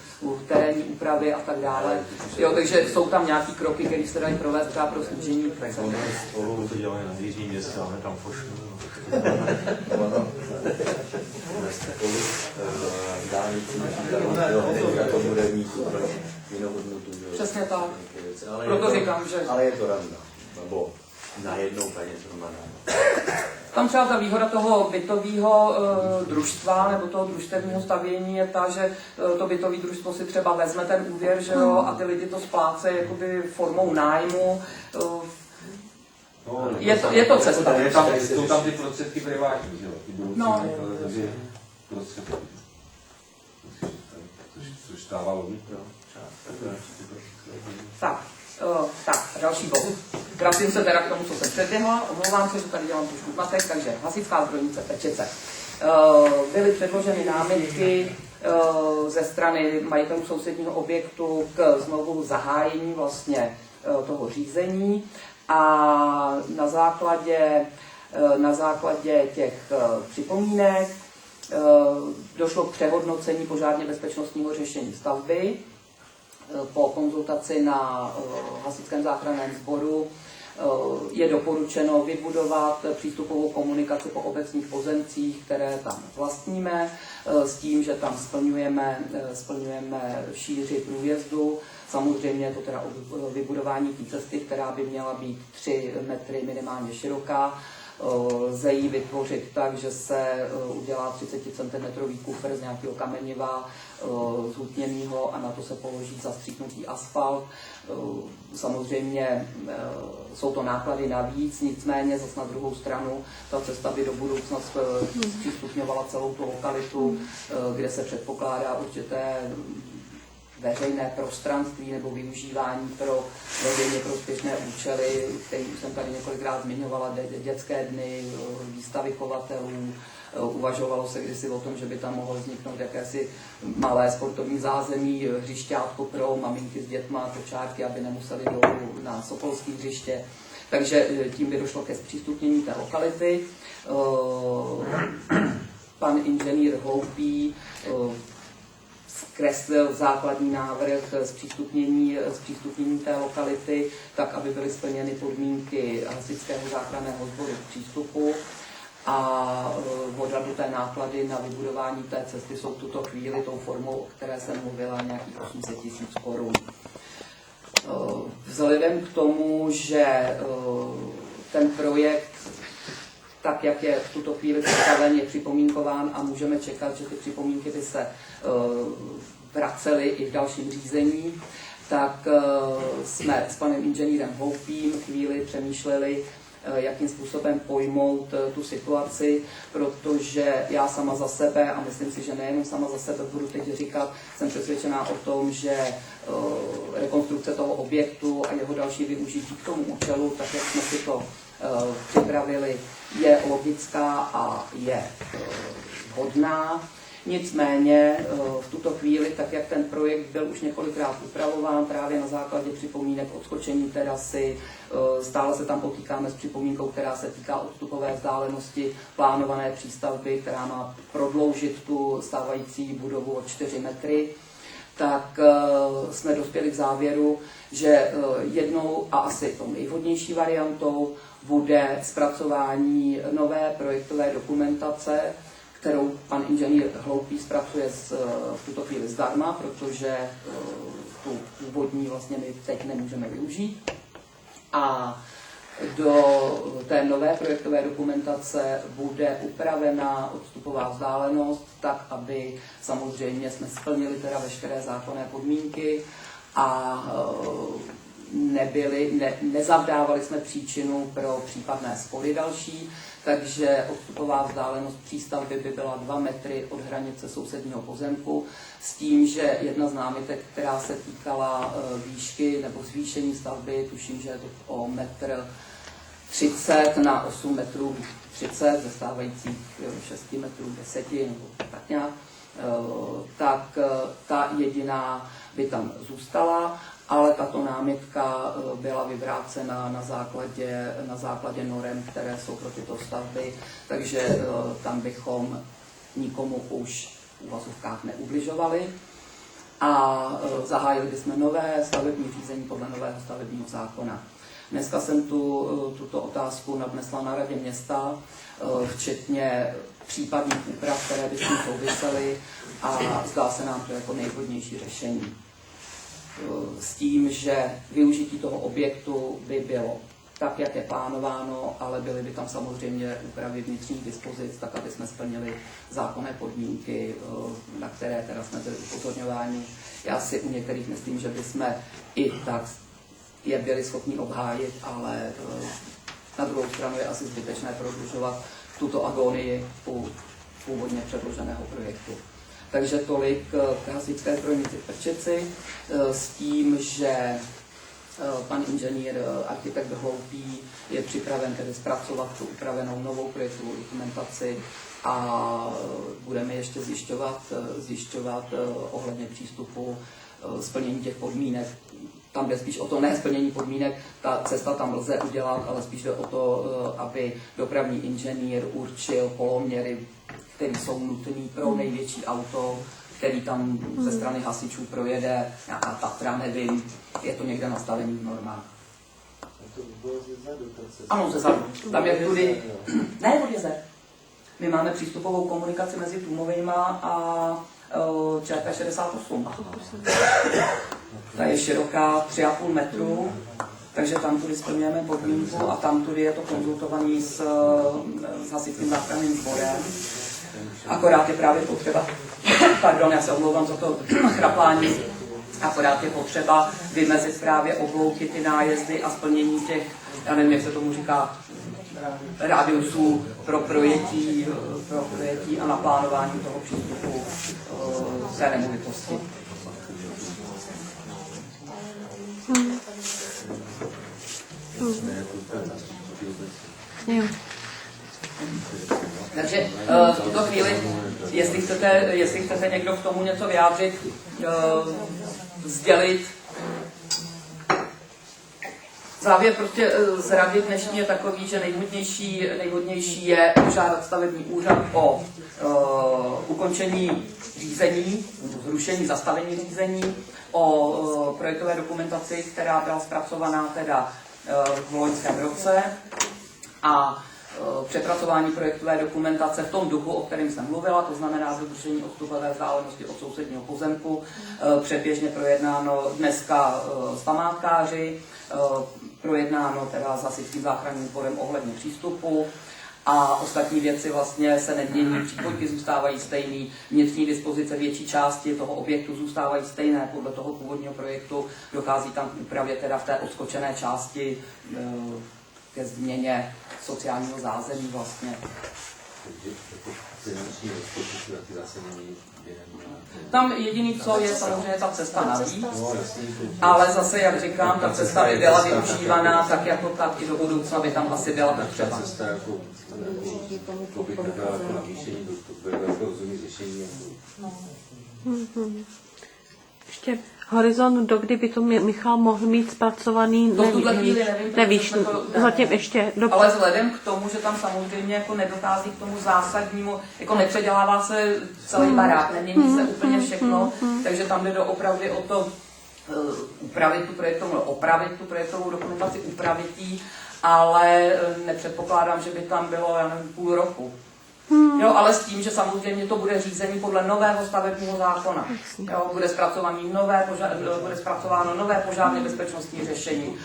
terénní úpravy a tak dále. Jo, takže jsou tam nějaký kroky, které se dají provést třeba pro snížení. Spolu to dělají na Jižní městě, ale tam pošlu. To bude mít jinou hodnotu. Přesně tak. Proto říkám, že... Ale je to randa. Nebo najednou peněz hromadá. Tam třeba ta výhoda toho bytového družstva nebo toho družstevního stavění je ta, že to bytové družstvo si třeba vezme ten úvěr, že jo, a ty lidi to splácejí jakoby formou nájmu. Je to cesta. Jsou tam ty prostředky privátní, že jo? Ty prostředky. Což dává logiku. Tak, další bod. Vracím se teda k tomu, co jsem předběhla. Omlouvám se, že tady dělám trošku zmatek, takže Hasičská zbrojnice Pečice. Byly předloženy námitky ze strany majitelů sousedního objektu k znovu zahájení vlastně toho řízení a na základě těch připomínek došlo k přehodnocení požárně bezpečnostního řešení stavby. Po konzultaci na Hasičském záchranném sboru je doporučeno vybudovat přístupovou komunikaci po obecních pozemcích, které tam vlastníme, s tím, že tam splňujeme šíři průjezdu. Samozřejmě je to teda o vybudování té cesty, která by měla být 3 metry minimálně široká. Lze ji vytvořit tak, že se udělá 30 cm kufr z nějakého kameniva zhutněného a na to se položí zastříknutý asfalt. Samozřejmě jsou to náklady navíc, nicméně zase na druhou stranu ta cesta by do budoucna zpřístupňovala celou tu lokalitu, kde se předpokládá určité veřejné prostranství nebo využívání pro veřejně prospěšné účely, které jsem tady několikrát zmiňovala, dětské dny, výstavy chovatelů. Uvažovalo se kdysi o tom, že by tam mohlo vzniknout jakési malé sportovní zázemí, hřišťátko pro maminky s dětma, kočárky, aby nemuseli dolů na sokolské hřiště. Takže tím by došlo ke zpřístupnění té lokality. Pan inženýr Hloupý zkreslil základní návrh zpřístupnění té lokality, tak, aby byly splněny podmínky hasičského záchranného sboru k přístupu. A odhadu té náklady na vybudování té cesty jsou v tuto chvíli tou formou, o které jsem mluvila, nějakých 800 000 korun. Vzhledem k tomu, že ten projekt, tak jak je v tuto chvíli představen, je připomínkován a můžeme čekat, že ty připomínky by se vracely i v dalším řízení, tak jsme s panem inženýrem Hloupým chvíli přemýšleli, jakým způsobem pojmout tu situaci, protože já sama za sebe, a myslím si, že nejenom sama za sebe budu teď říkat, jsem přesvědčená o tom, že rekonstrukce toho objektu a jeho další využití k tomu účelu, tak jak jsme si to připravili, je logická a je vhodná. Nicméně v tuto chvíli, tak jak ten projekt byl už několikrát upravován právě na základě připomínek odskočení terasy, stále se tam potýkáme s připomínkou, která se týká odstupové vzdálenosti plánované přístavby, která má prodloužit tu stávající budovu o 4 metry, tak jsme dospěli k závěru, že jednou a asi tou nejvhodnější variantou bude zpracování nové projektové dokumentace, kterou pan inženýr Hloupý zpracuje v tuto chvíli zdarma, protože tu původní vlastně my teď nemůžeme využít. A do té nové projektové dokumentace bude upravena odstupová vzdálenost tak, aby samozřejmě jsme splnili teda veškeré zákonné podmínky a nezavdávali jsme příčinu pro případné spory další, takže odstupová vzdálenost přístavby by byla 2 metry od hranice sousedního pozemku, s tím, že jedna z námitek, která se týkala výšky nebo zvýšení stavby, tuším, že je to o 1,30 m na 8 metrů 30 ze stávajících 6 metrů 10 nebo tak nějak, tak ta jediná by tam zůstala, ale tato námitka byla vyvrácena na základě norem, které jsou pro tyto stavby, takže tam bychom nikomu už v uvozovkách neubližovali a zahájili bychom nové stavební řízení podle nového stavebního zákona. Dneska jsem tuto otázku nadnesla na radě města, včetně případných úprav, které by s tím souvisely, a zdá se nám to jako nejvhodnější řešení. S tím, že využití toho objektu by bylo tak, jak je plánováno, ale byly by tam samozřejmě úpravy vnitřních dispozic, tak, aby jsme splnili zákonné podmínky, na které teda jsme byli upozorňováni. Já si u některých myslím, že bychom i tak je byli schopni obhájit, ale na druhou stranu je asi zbytečné prodlužovat tuto agonii u původně předloženého projektu. Takže tolik k hasičské zbrojnici v Prčici s tím, že pan inženýr architekt Hloupý je připraven tedy zpracovat tu upravenou novou projektovou dokumentaci a budeme ještě zjišťovat ohledně přístupu splnění těch podmínek. Tam jde spíš o to ne splnění podmínek, ta cesta tam lze udělat, ale spíš jde o to, aby dopravní inženýr určil poloměry, které jsou nutné pro největší auto, který tam ze strany hasičů projede, nějaká Tatra, nevím, je to někde nastavený v normách. Ano, ze zadu. Tam je tudy, ne od jezer. My máme přístupovou komunikaci mezi Tlumovejma a ČP68. Ta je široká 3,5 metru, takže tam tudy splňujeme podmínku a tam tudy je to konzultovaný s hasičským záchranným sborem. Akorát je právě potřeba, pardon, já se omlouvám za to chraplání, akorát je potřeba vymezit právě oblouky, ty nájezdy a splnění těch, já nevím, jak se tomu říká, rádiusů pro projetí a naplánování toho přístupu z té nemovitosti. Takže v tuto chvíli, jestli chcete někdo k tomu něco vyjádřit, sdělit, závěr prostě z rady dnešní je takový, že nejvhodnější je požádat stavební úřad o ukončení řízení, zrušení, zastavení řízení, o projektové dokumentaci, která byla zpracovaná teda v loňském roce a přepracování projektové dokumentace v tom duchu, o kterém jsem mluvila, to znamená dodržení odstupové vzdálenosti od sousedního pozemku, předběžně projednáno dneska s památkáři, projednáno teda s hasičským záchranným sborem ohledně přístupu a ostatní věci vlastně se nemění, přípojky zůstávají stejný, vnitřní dispozice větší části toho objektu zůstávají stejné podle toho původního projektu, dochází tam k úpravě teda v té odskočené části ke změně sociálního zázemí vlastně. Tam jediný, co je samozřejmě ta cesta navíc, ale zase, jak říkám, ta cesta by byla využívaná tak jako tak i do budoucna by tam asi byla potřeba. Ta cesta jako by nebyla jako navýšení dostupu, jako rozumí řešení. Ještě horizont, dokdy by to Michal mohl mít zpracovaný, To v tuhle chvíli nevíš, zatím ještě. Ale vzhledem k tomu, že tam samozřejmě jako nedochází k tomu zásadnímu, jako nepředělává se celý barák, nemění se úplně všechno, takže tam jde opravdu o to opravit tu projektovou dokumentaci, upravit ji, ale nepředpokládám, že by tam bylo, já nevím, půl roku. Jo, ale s tím, že samozřejmě to bude řízení podle nového stavebního zákona. Jo, bude zpracováno nové požárně bezpečnostní řešení.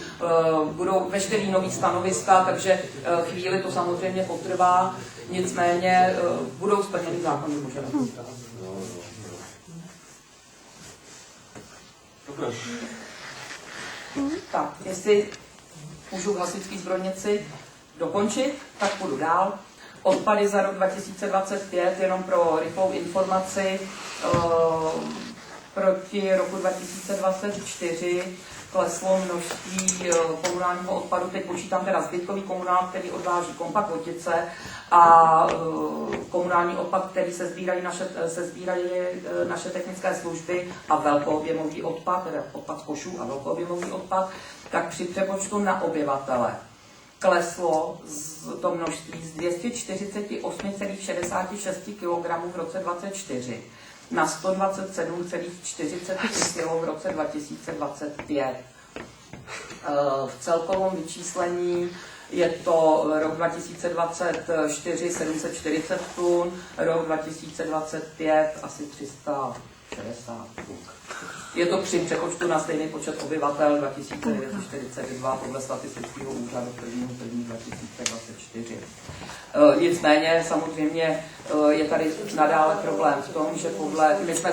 Budou veškerý nový stanoviska, takže chvíli to samozřejmě potrvá, nicméně budou splněny zákonné požadavky. Tak, jestli můžu hasičský zbrojnici dokončit, tak půjdu dál. Odpady za rok 2025, jenom pro rychlou informaci, proti roku 2024 kleslo množství komunálního odpadu, teď počítám teda zbytkový komunál, který odváží Kompak Votice a komunální odpad, který se sbírají naše technické služby a velkoobjemový odpad, teda odpad z košů a velkoobjemový odpad, tak při přepočtu na obyvatele kleslo to množství z 248,66 kg v roce 2024 na 127,43 kg v roce 2025. V celkovém vyčíslení je to rok 2024 740 tun, rok 2025 asi 360 tun. Je to při přepočtu na stejný počet obyvatel 2942 podle statistického úřadu 1.1.2024. Nicméně samozřejmě je tady nadále problém v tom, že my jsme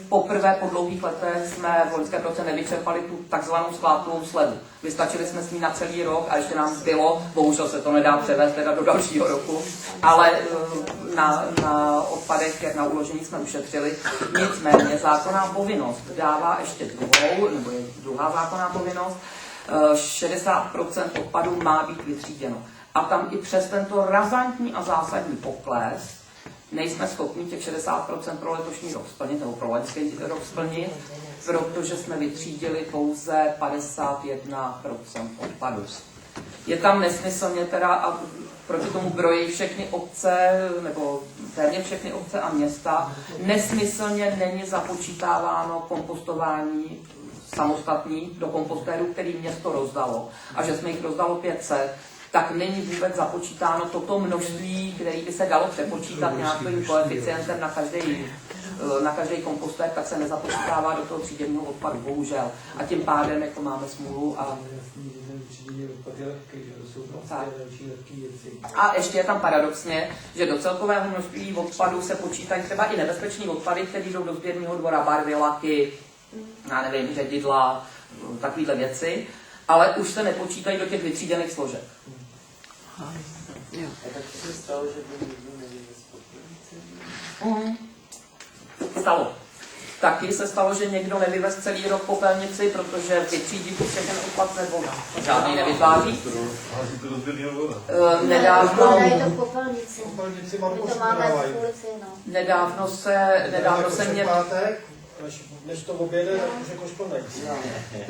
poprvé po dlouhých letech jsme v loňském roce nevyčerpali tu takzvanou skládkovou slevu. Vystačili jsme s ní na celý rok a ještě nám zbylo, bohužel se to nedá převést teda do dalšího roku, ale na odpadech, jak na uložení jsme ušetřili. Nicméně zákonná povinnost dává ještě druhá zákonná povinnost, 60% odpadů má být vytříděno. A tam i přes tento razantní a zásadní pokles nejsme schopni těch 60% pro letošní rok splnit, nebo pro loňský rok splnit, protože jsme vytřídili pouze 51% odpadů. Je tam nesmyslně teda, a proti tomu brojí všechny obce, nebo téměř všechny obce a města, nesmyslně není započítáváno kompostování samostatný do kompostérů, který město rozdalo, a že jsme jich rozdalo 500, tak není vůbec započítáno toto množství, které by se dalo přepočítat nějakým koeficientem na každý na každý kompostér, tak se nezapočítává do toho tříděného odpadu, bohužel. A tím pádem jako máme smůlu. A ještě je tam paradoxně, že do celkového množství odpadů se počítají třeba i nebezpečný odpady, které jdou do sběrného dvora, barvy, laky, já nevím, ředidla, takovéhle věci, ale už se nepočítají do těch vytříděných složek. Tak se stalo, že by nikdo nevyvez Stalo. Taky se stalo, že někdo nevyvez celý rok popelnici, protože vytřídí všechny odpad nebo žádný nevytváří. Nedávno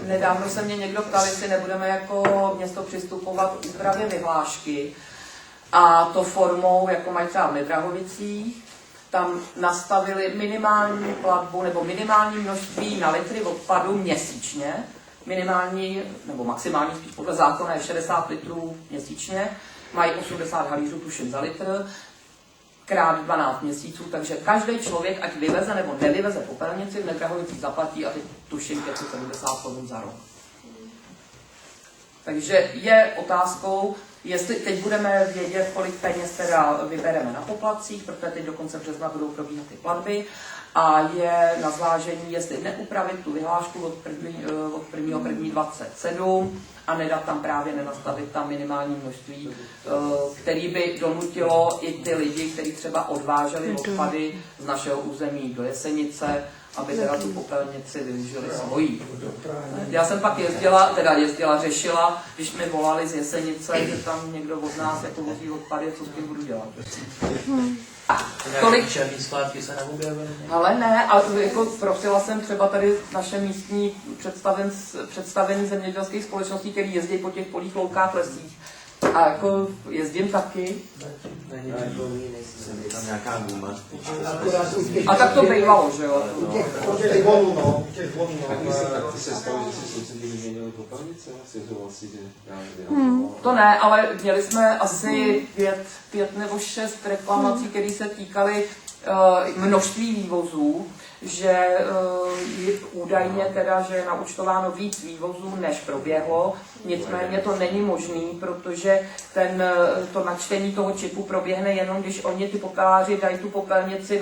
Nedávno se mě někdo ptal, jestli nebudeme jako město přistupovat k úpravě vyhlášky, a to formou, jako mají třeba v Nedrahovicích, tam nastavili minimální platbu nebo minimální množství na litry odpadu měsíčně, minimální nebo maximální, spíš podle zákona je 60 litrů měsíčně, mají 80 halířů, tuším, za litr, krát 12 měsíců, takže každý člověk, ať vyveze nebo nevyveze popelnici, v Nedrahovicích zaplatí a teď tuším 570 korun za rok. Takže je otázkou, jestli teď budeme vědět, kolik peněz teda vybereme na poplatcích, protože teď do konce března budou probíhat ty platby, a je na zvážení, jestli neupravit tu vyhlášku od 1.1.27 a nedat tam právě, nenastavit tam minimální množství, který by donutilo i ty lidi, kteří třeba odváželi odpady z našeho území do Jesenice, aby teda tu popelnici využili svojí. Já jsem pak řešila, když mi volali z Jesenice, že tam někdo od nás jako vozí odpady, co s tím budu dělat. Tolik černý skládky se neobjevily? Ale ne, a jako prosila jsem třeba tady naše místní představení zemědělských společností, který jezdí po těch polích, loukách, lesích. A jako jezdím taky. Není tam nějaká guma. A tak to bývalo, že jo? Ty se stalo, že si sousedí vyměnili popelnice? To ne, ale měli jsme asi 5 nebo 6 reklamací, které se týkaly množství vývozů, že údajně teda, že je naúčtováno víc vývozů, než proběhlo. Nicméně to není možný, protože to načtení toho čipu proběhne jenom, když oni ty popeláři dají tu popelnici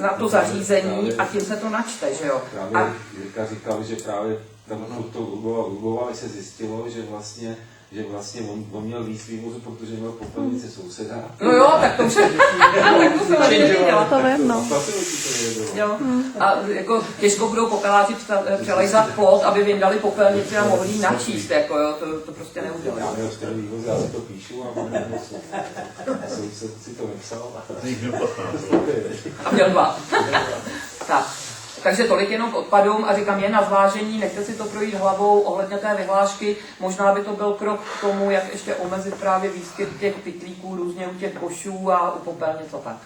na to zařízení a tím se to načte, že jo. Právě Jirka říkal, že právě tam to ubovali se zjistilo, že vlastně on měl víc vývozu, protože měl popelnici souseda. No jo, tak to všechno. Tak to se nevěděla. To vím, no. Jo. A jako těžko budou popeláři přelejzat plot, aby vyndali popelnici a mohli ji načíst, jako jo, to prostě neudělají. Já měl 4 vývozy, já si to píšu a soused si to nepsal. A měl 2. Tak. Takže tolik jenom k odpadům a říkám, je na zvážení, nechte si to projít hlavou ohledně té vyhlášky. Možná by to byl krok k tomu, jak ještě omezit právě výskyt těch pytlíků různě u těch košů a u popelnic a tak.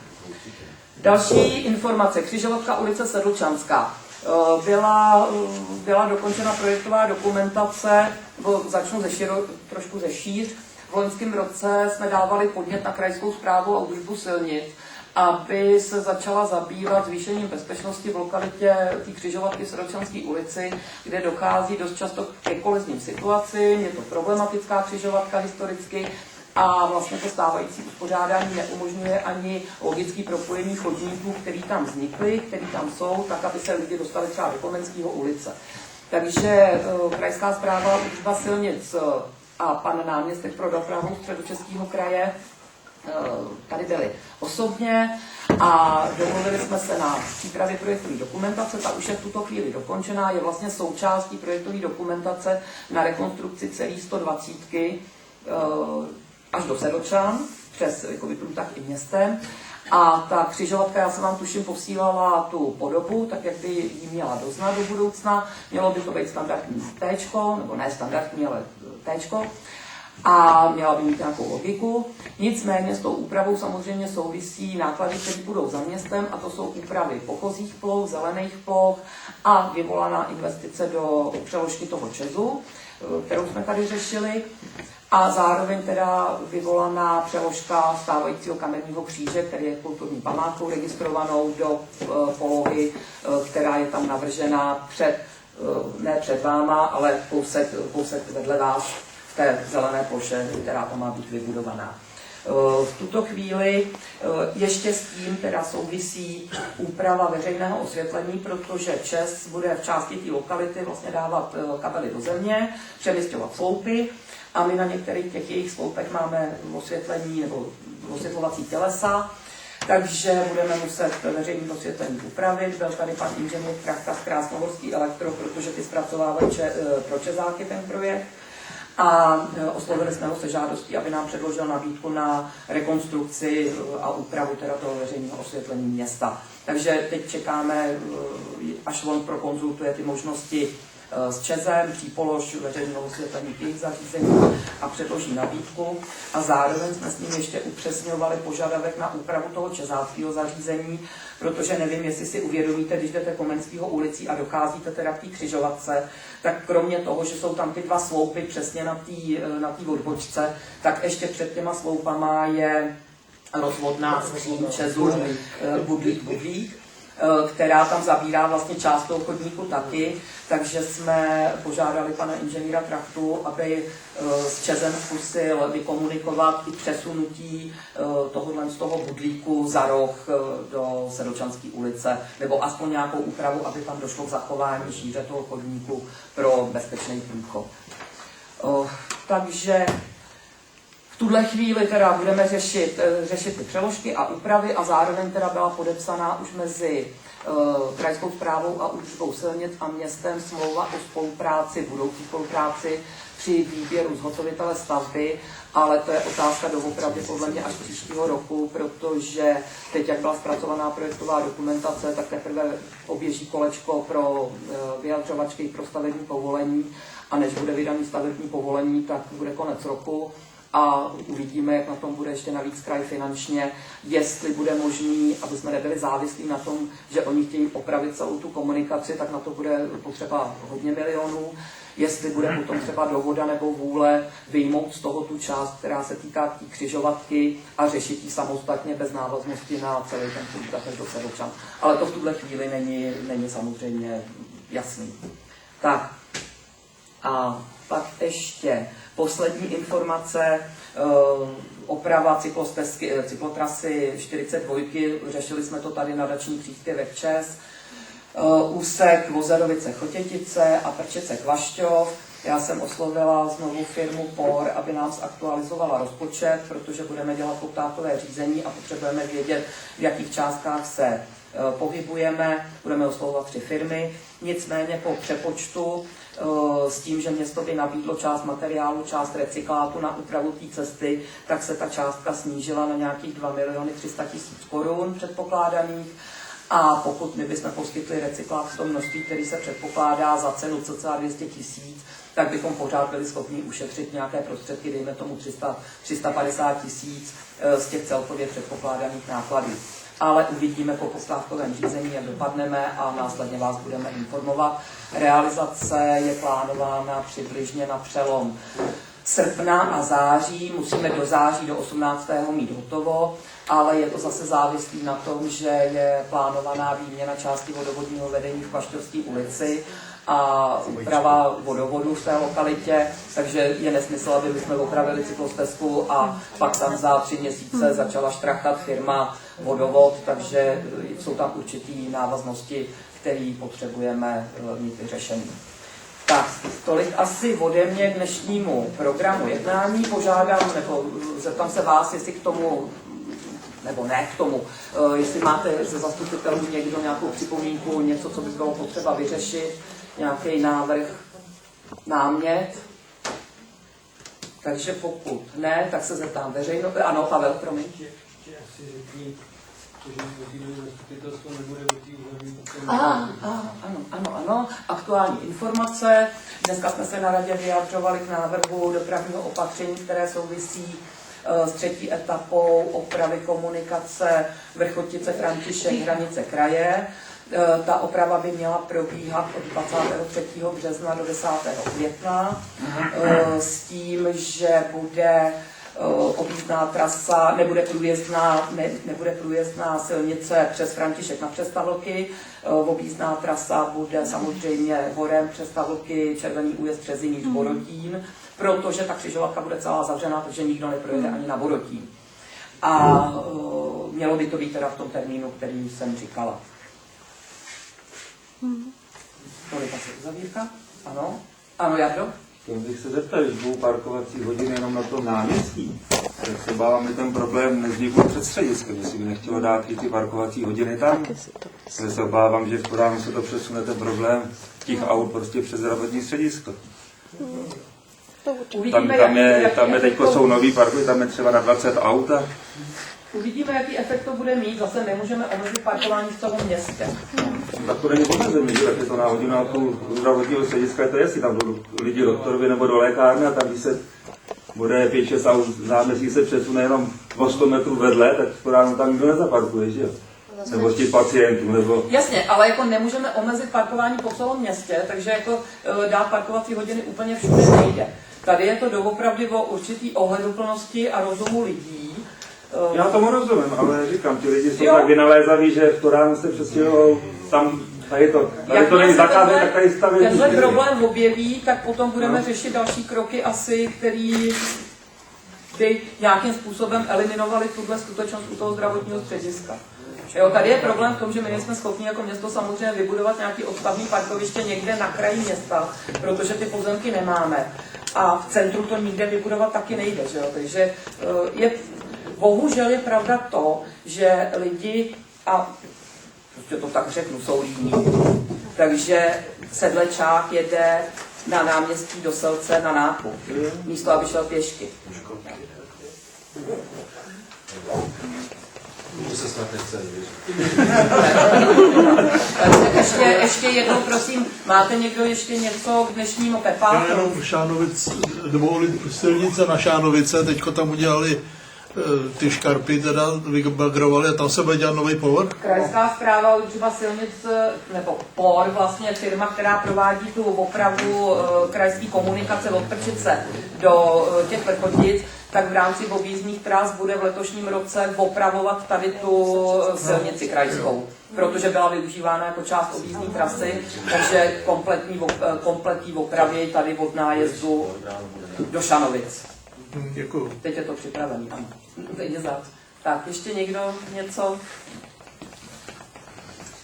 Další informace. Křižovatka ulice Sedlčanská. Byla dokončena projektová dokumentace, nebo začnu trošku ze šíř. V loňském roce jsme dávali podnět na krajskou správu a údržbu silnic, aby se začala zabývat zvýšením bezpečnosti v lokalitě té křižovatky v Sedlčanské ulici, kde dochází dost často ke kolizním situacím, je to problematická křižovatka historicky a vlastně to stávající uspořádání neumožňuje ani logické propojení chodníků, které tam vznikly, které tam jsou, tak, aby se lidi dostali třeba do Komenského ulice. Takže krajská správa údržba silnic a pan náměstek pro dopravu Středočeského kraje tady byli osobně a domluvili jsme se na přípravě projektové dokumentace, ta už je v tuto chvíli dokončená, je vlastně součástí projektové dokumentace na rekonstrukci celé 120 až do Sedlčan, přes průtah i městem. A ta křižovatka, já jsem vám tuším posílala tu podobu, tak jak by ji měla doznat do budoucna. Mělo by to být standardní téčko, nebo ne standardní, ale téčko. A měla by mít nějakou logiku. Nicméně s tou úpravou samozřejmě souvisí náklady, které budou za městem, a to jsou úpravy pochozích ploch, zelených ploch a vyvolaná investice do přeložky toho ČEZu, kterou jsme tady řešili. A zároveň teda vyvolaná přeložka stávajícího kamenného kříže, který je kulturní památkou registrovanou do polohy, která je tam navržena ne před váma, ale kousek vedle vás v té zelené ploše, která tam má být vybudovaná. V tuto chvíli ještě s tím teda souvisí úprava veřejného osvětlení, protože ČEZ bude v části té lokality vlastně dávat kabely do země, přemisťovat sloupy a my na některých těch jejich sloupech máme osvětlení nebo osvětlovací tělesa, takže budeme muset veřejné osvětlení upravit. Byl tady pan inženýr Krachta z Krásnohorský elektro, protože ty zpracovávají pro Čezáky ten projekt. A oslovili jsme ho se žádostí, aby nám předložil nabídku na rekonstrukci a úpravu teda toho veřejného osvětlení města. Takže teď čekáme, až on prokonzultuje ty možnosti s ČEZem, přípolož veřejného osvětlení k jejich zařízení a předloží nabídku. A zároveň jsme s ním ještě upřesňovali požadavek na úpravu toho čezáckého zařízení, protože nevím, jestli si uvědomíte, když jdete Komenského ulicí a docházíte teda k té křižovatce, tak kromě toho, že jsou tam ty dva sloupy přesně na té odbočce, tak ještě před těma sloupama je rozvodná skříň ČEZu Budlík, která tam zabírá vlastně část toho chodníku taky, takže jsme požádali pana inženýra Krachtu, aby s ČEZem zkusil vykomunikovat i přesunutí tohohle z toho budlíku za roh do Sedlčanské ulice, nebo aspoň nějakou úpravu, aby tam došlo k zachování šíře toho chodníku pro bezpečný průchod. Takže v tuhle chvíli teda budeme řešit ty přeložky a úpravy a zároveň teda byla podepsaná už mezi krajskou správou a údržbou silnic a městem smlouva o spolupráci, budoucí spolupráci při výběru zhotovitele stavby, ale to je otázka doopravdy podle mě až příštího roku, protože teď, jak byla zpracovaná projektová dokumentace, tak teprve oběží kolečko pro vyjadřovačky pro stavební povolení a než bude vydaný stavební povolení, tak bude konec roku. A uvidíme, jak na tom bude ještě navíc kraj finančně, jestli bude možný, aby jsme nebyli závislí na tom, že oni chtějí opravit celou tu komunikaci, tak na to bude potřeba hodně milionů. Jestli bude potom třeba dohoda nebo vůle vyjmout z toho tu část, která se týká té křižovatky a řešit ji samostatně bez návaznosti na celý ten průtah až do Sedlčan. Ale to v tuhle chvíli není samozřejmě jasný. Tak a pak ještě poslední informace, oprava cyklotrasy 42, řešili jsme to tady nadační příspěvek ČEZ, úsek Vozerovice-Chotětice a Prčice-Kvašťov. Já jsem oslovila znovu firmu POR, aby nám zaktualizovala rozpočet, protože budeme dělat poptávkové řízení a potřebujeme vědět, v jakých částkách se pohybujeme. Budeme oslovovat 3 firmy. Nicméně po přepočtu s tím, že město by nabídlo část materiálu, část recyklátu na úpravu té cesty, tak se ta částka snížila na nějakých 2 300 000 korun předpokládaných. A pokud my bychom poskytli recyklát v tom množství, který se předpokládá za cenu cca 200 000, tak bychom pořád byli schopni ušetřit nějaké prostředky, dejme tomu 350 000 z těch celkově předpokládaných nákladů. Ale uvidíme po poptávkovém řízení, jak dopadneme a následně vás budeme informovat. Realizace je plánována přibližně na přelom srpna a září. Musíme do září do 18. mít hotovo, ale je to zase závislý na tom, že je plánovaná výměna části vodovodního vedení v Kvašťovské ulici a úprava vodovodu v té lokalitě, takže je nesmysl, aby jsme opravili cyklostezku a pak tam za 3 měsíce začala štrachat firma Vodovod, takže jsou tam určitý návaznosti, které potřebujeme mít vyřešený. Tak, tolik asi ode mě k dnešnímu programu jednání. Požádám, nebo zeptám se vás, jestli k tomu, nebo ne k tomu, jestli máte ze zastupitelů někdo nějakou připomínku, něco, co by bylo potřeba vyřešit, nějaký návrh, námět. Takže pokud ne, tak se zeptám veřejno. Ano, Pavel, promiň. Ano. Aktuální informace. Dneska jsme se na radě vyjadřovali k návrhu dopravního opatření, které souvisí s 3. etapou opravy komunikace Vrchotice, František, hranice kraje. Ta oprava by měla probíhat od 23. března do 10. května s tím, že bude objízdná trasa, nebude průjezdná silnice přes František na Přestavlky, objízdná trasa bude samozřejmě horem Přestavlky, Červený Újezd, Březiníč, Borotín, protože ta křižovatka bude celá zavřená, takže nikdo neprojede ani na Borotín. A mělo by to být teda v tom termínu, který jsem říkala. Tolik asi uzavírka? Ano? Ano, Jardo? Chtěl bych se zeptat, když budou parkovací hodiny jenom na tom náměstí, tak se bávám, že ten problém nevznikl před střediskem, jestli by nechtělo dát i ty parkovací hodiny tam. Já se obávám, že v se to přesune ten problém těch aut prostě přes zdravotní středisko. Tam je teď jsou nový parky, tam je třeba na 20 aut. Uvidíme, jaký efekt to bude mít. Zase nemůžeme omezit parkování v celém městě. Tak to není omezení, že tak je to na hodinu na půl zdravotního střediska, je to jestli tam budou lidi doktorovi nebo do lékárny a tam, když se bude 5-6 aut náměstí se přesune jenom o 100 metrů vedle, tak ráno tam nikdo nezaparkuje, že jo? Nebo těch pacientů, nebo... Jasně, ale jako nemůžeme omezit parkování po celém městě, takže jako dát parkovací hodiny úplně všude nejde. Tady je to doopravdy o určitý ohleduplnosti a rozumu lidí. Já tomu rozumím, ale říkám, ti lidi jsou tak vynalézaví, že v to ráno se přestěhují tam, tady to není zakázané, tak tady staví. Tenhle problém objeví, tak potom budeme řešit další kroky asi, který by nějakým způsobem eliminovali tuhle skutečnost u toho zdravotního střediska. Jo, tady je problém v tom, že my nejsme schopni jako město samozřejmě vybudovat nějaký odstavní parkoviště někde na kraji města, protože ty pozemky nemáme. A v centru to nikde vybudovat taky nejde, že jo? Takže bohužel je pravda to, že lidi, a prostě to tak řeknu, jsou líní. Takže sedlečák jede na náměstí do Selce na nákup, místo aby šel pěšky. To se snad nechce ještě jednou, prosím, máte někdo ještě něco k dnešnímu Pepáku? Já jenom Šánovic, nebo silnice na Šánovice, teďko tam udělali ty škarpy, teda vybagrovali a tam se bude dělat nový povrch. Krajská správa údržba silnic, nebo POR, vlastně firma, která provádí tu opravu krajské komunikace od Prčice do těch Vrchotic, tak v rámci objízdných tras bude v letošním roce opravovat tady tu silnici krajskou, protože byla využívána jako část objízdní trasy, takže kompletní opravy tady od nájezdu do Šanovic. Děkuju. Teď je to připravený, ano. Teď je zad. Tak, ještě někdo něco?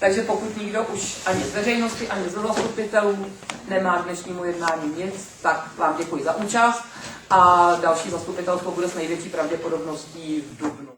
Takže pokud nikdo už ani z veřejnosti, ani z zastupitelů nemá k dnešnímu jednání nic, tak vám děkuji za účast a další zastupitelstvo bude s největší pravděpodobností v dubnu.